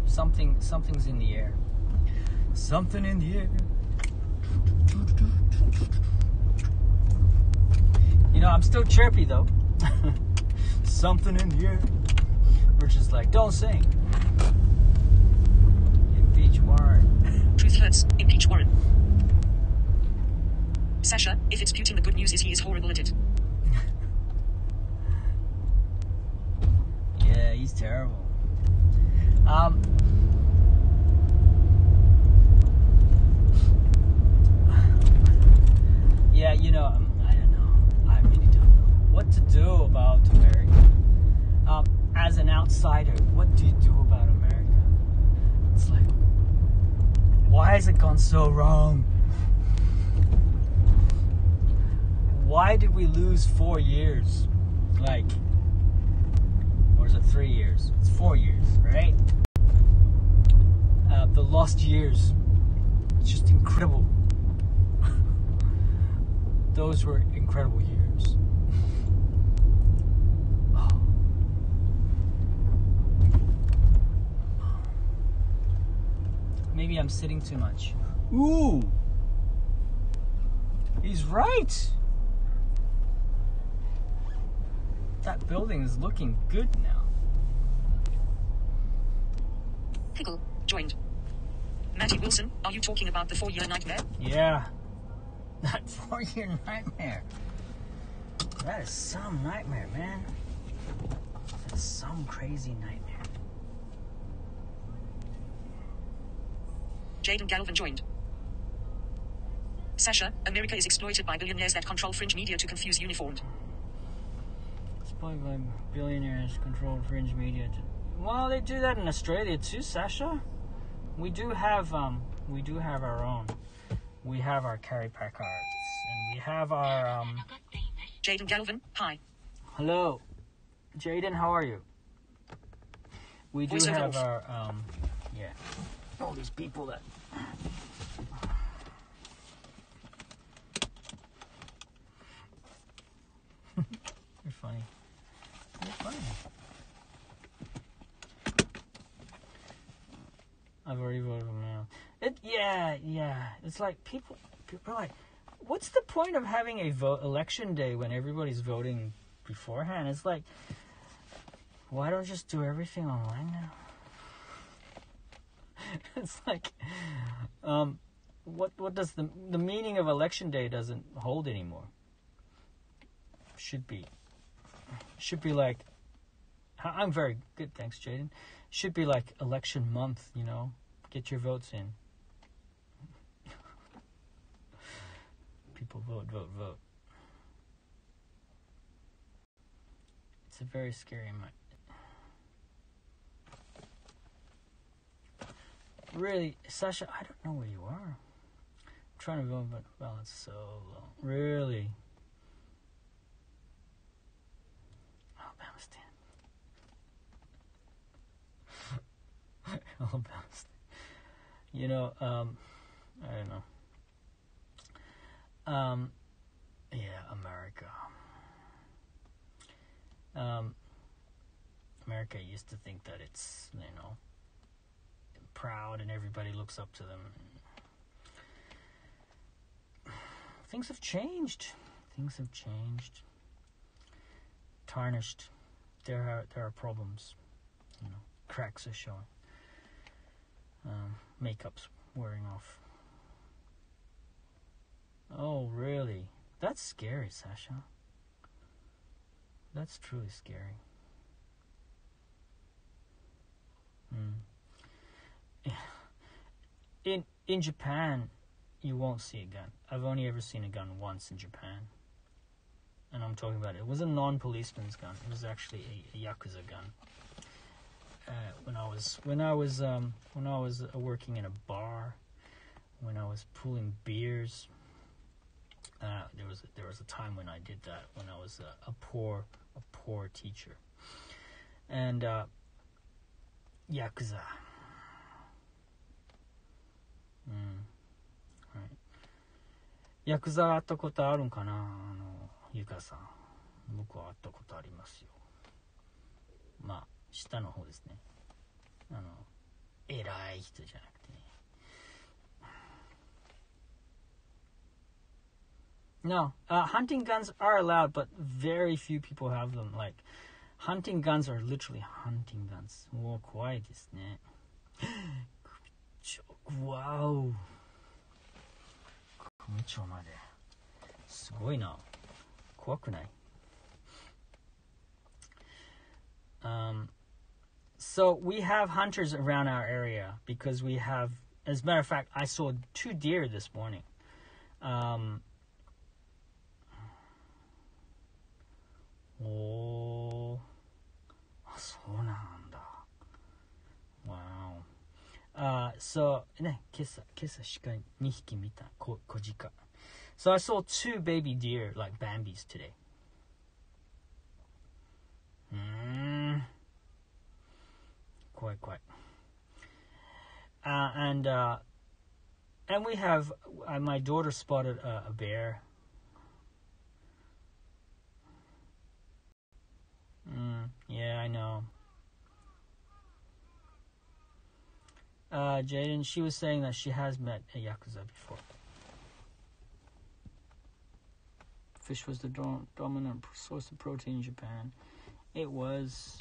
Something's in the air. Something in the air. You know, I'm still chirpy though. Something in the air. We're just like, don't sing. Impeach Warren. Truth hurts. Impeach Warren. Sasha, if it's Putin, the good news is he is horrible at it. Yeah, he's terrible. Yeah, you know, I don't know. I really don't know what to do about America. As an outsider, what do you do about America? It's like, why has it gone so wrong? Why did we lose 4 years? Like, or is it 3 years? It's 4 years, right? The lost years. It's just incredible. Those were incredible years. Oh. Maybe I'm sitting too much. Ooh! He's right! That building is looking good now. Pickle joined. Matty Wilson, are you talking about the 4-year nightmare? Yeah. That 4-year nightmare. That is some nightmare, man. That's some crazy nightmare. Jaden Galvin joined. Sasha, America is exploited by billionaires that control fringe media to confuse uniformed. Exploited by billionaires control fringe media. Well, they do that in Australia too, Sasha. We do have our own. We have our carry pack arts, and we have our Jaden Galvin, hi. Hello, Jaden. How are you? We do Voiceover have off. our yeah. All these people that. You're funny. You're funny. I've already voted for now. Yeah. It's like people are like, what's the point of having a election day when everybody's voting beforehand? It's like, why don't you just do everything online now? It's like, what does the meaning of election day doesn't hold anymore? Should be like, I'm very good, thanks, Jaden. Should be like election month, you know. Get your votes in. People vote. It's a very scary moment. Really, Sasha, I don't know where you are. I'm trying to vote, but well, it's so long. Really? Alabama stand. Alabama stand. You know, I don't know. Yeah, America. America used to think that it's, you know, proud and everybody looks up to them. Things have changed. Tarnished. There are problems. You know, cracks are showing. Makeup's wearing off. Oh, really? That's scary, Sasha. That's truly scary. In Japan, you won't see a gun. I've only ever seen a gun once in Japan, and I'm talking about it was a non-policeman's gun. It was actually a yakuza gun. When I was working in a bar, when I was pulling beers, there was a time when I did that when I was a poor teacher, and yakuza. Right. ヤクザ会ったことあるんかな、ゆかさん。僕は会ったことありますよ。まあ下の方ですね。偉い人じゃなくてね。No, hunting guns are allowed, but very few people have them. Like, hunting guns are literally hunting guns. もう怖いですね。わお。組長まで。すごいな。怖くない？ So we have hunters around our area because we have, as a matter of fact, I saw 2 deer this morning. Oh, そうなんだ。Wow. So ね、今朝しか2匹見た、小鹿。So I saw 2 baby deer like Bambis today. Quite. And we have my daughter spotted a bear. Yeah, I know. Jaden, she was saying that she has met a Yakuza before. Fish was the dominant source of protein in Japan. It was.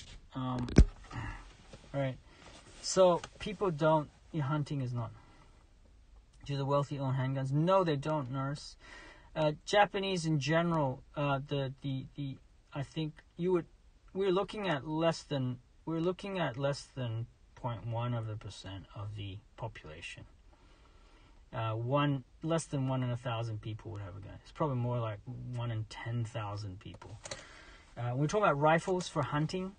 Alright. So, people don't. Hunting is not. Do the wealthy own handguns? No, they don't, nurse. Japanese in general, I think you would. We're looking at less than 0.1% of the population. Less than 1 in 1,000 people would have a gun. It's probably more like 1 in 10,000 people. We're talking about rifles for hunting.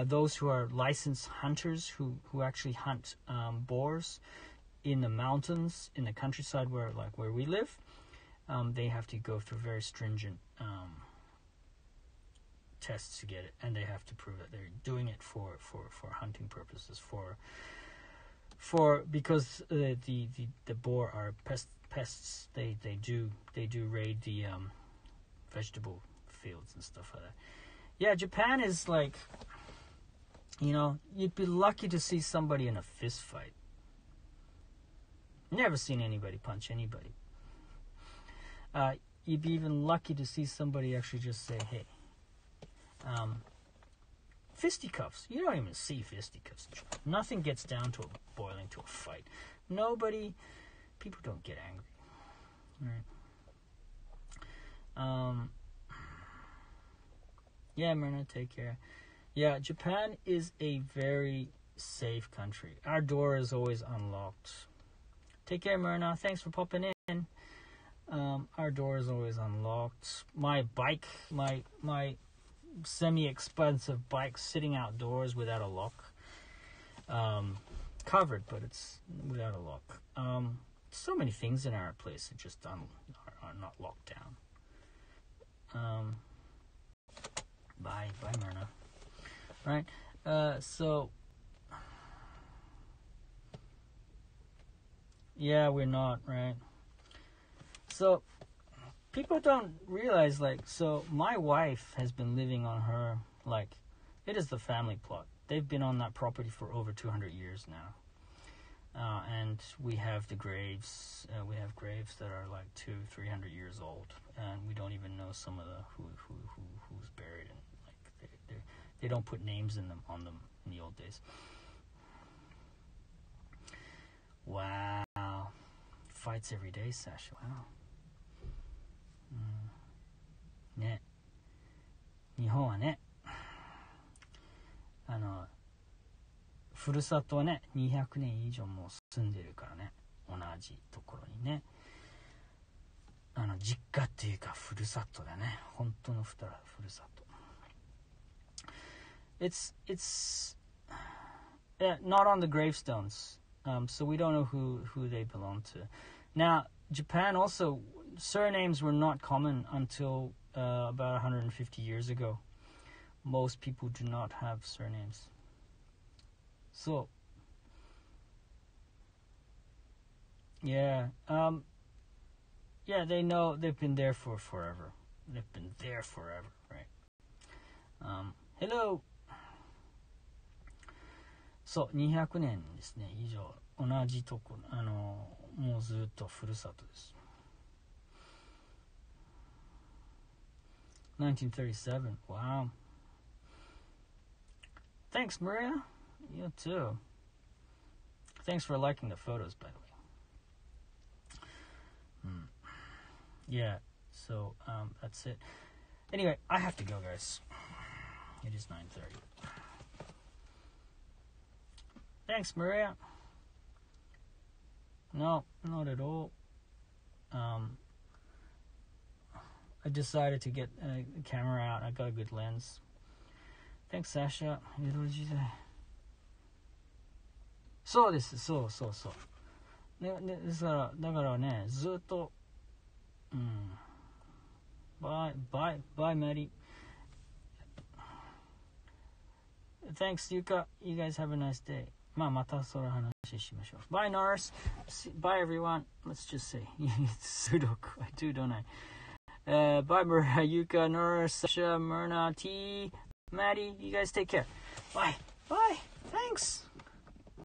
Those who are licensed hunters who actually hunt boars in the mountains, in the countryside where we live, they have to go through very stringent tests to get it, and they have to prove that they're doing it for hunting purposes, because the boar are pests. They do raid the vegetable fields and stuff like that. Yeah, Japan is like, you'd be lucky to see somebody in a fist fight. Never seen anybody punch anybody. You'd be even lucky to see somebody actually just say, hey, fisticuffs. You don't even see fisticuffs. Nothing gets down to boiling to a fight. People don't get angry. Right. Yeah, Myrna, take care. Yeah, Japan is a very safe country. Our door is always unlocked. Take care, Myrna. Thanks for popping in. Our door is always unlocked. My bike, my semi-expensive bike sitting outdoors without a lock. Covered, but it's without a lock. So many things in our place that just are not locked down. Bye, Myrna. Right? So, yeah, we're not, right? So, people don't realize, so my wife has been living on her, it is the family plot. They've been on that property for over 200 years now. And we have the graves. We have graves that are 200-300 years old, and we don't even know some of the who's buried. And they don't put names on them in the old days. Wow, fights every day, Sasha. Wow. ね、日本はね、ふるさとはね、200年以上もう住んでるからね、同じところにね、実家っていうかふるさとだね、本当のふるさと。It's not on the gravestones, so we don't know who they belong to. Now, Japan also, surnames were not common until about 150 years ago. Most people do not have surnames. So, yeah, they know they've been there for forever. They've been there forever, right? Hello. そう200年ですね以上同じとこもうずっとふるさとです。1937. Wow. Thanks, Maria. You too. Thanks for liking the photos, by the way. Yeah, so that's it. Anyway, I have to go, guys. It is 9:30. Thanks, Maria. No, not at all. I decided to get a camera out. I got a good lens. Thanks, Sasha. 江戸時代。そうです。そう。ね、だからね、ずっと、Bye, Maddie. Thanks, Yuka. You guys have a nice day. またその話しましょう。Bye, Norris. Bye, everyone. Let's just say. Sudoku. I do, don't I? Bye, Maria, Yuka, Norris, Sasha, Myrna, T, Maddie. You guys take care. Bye.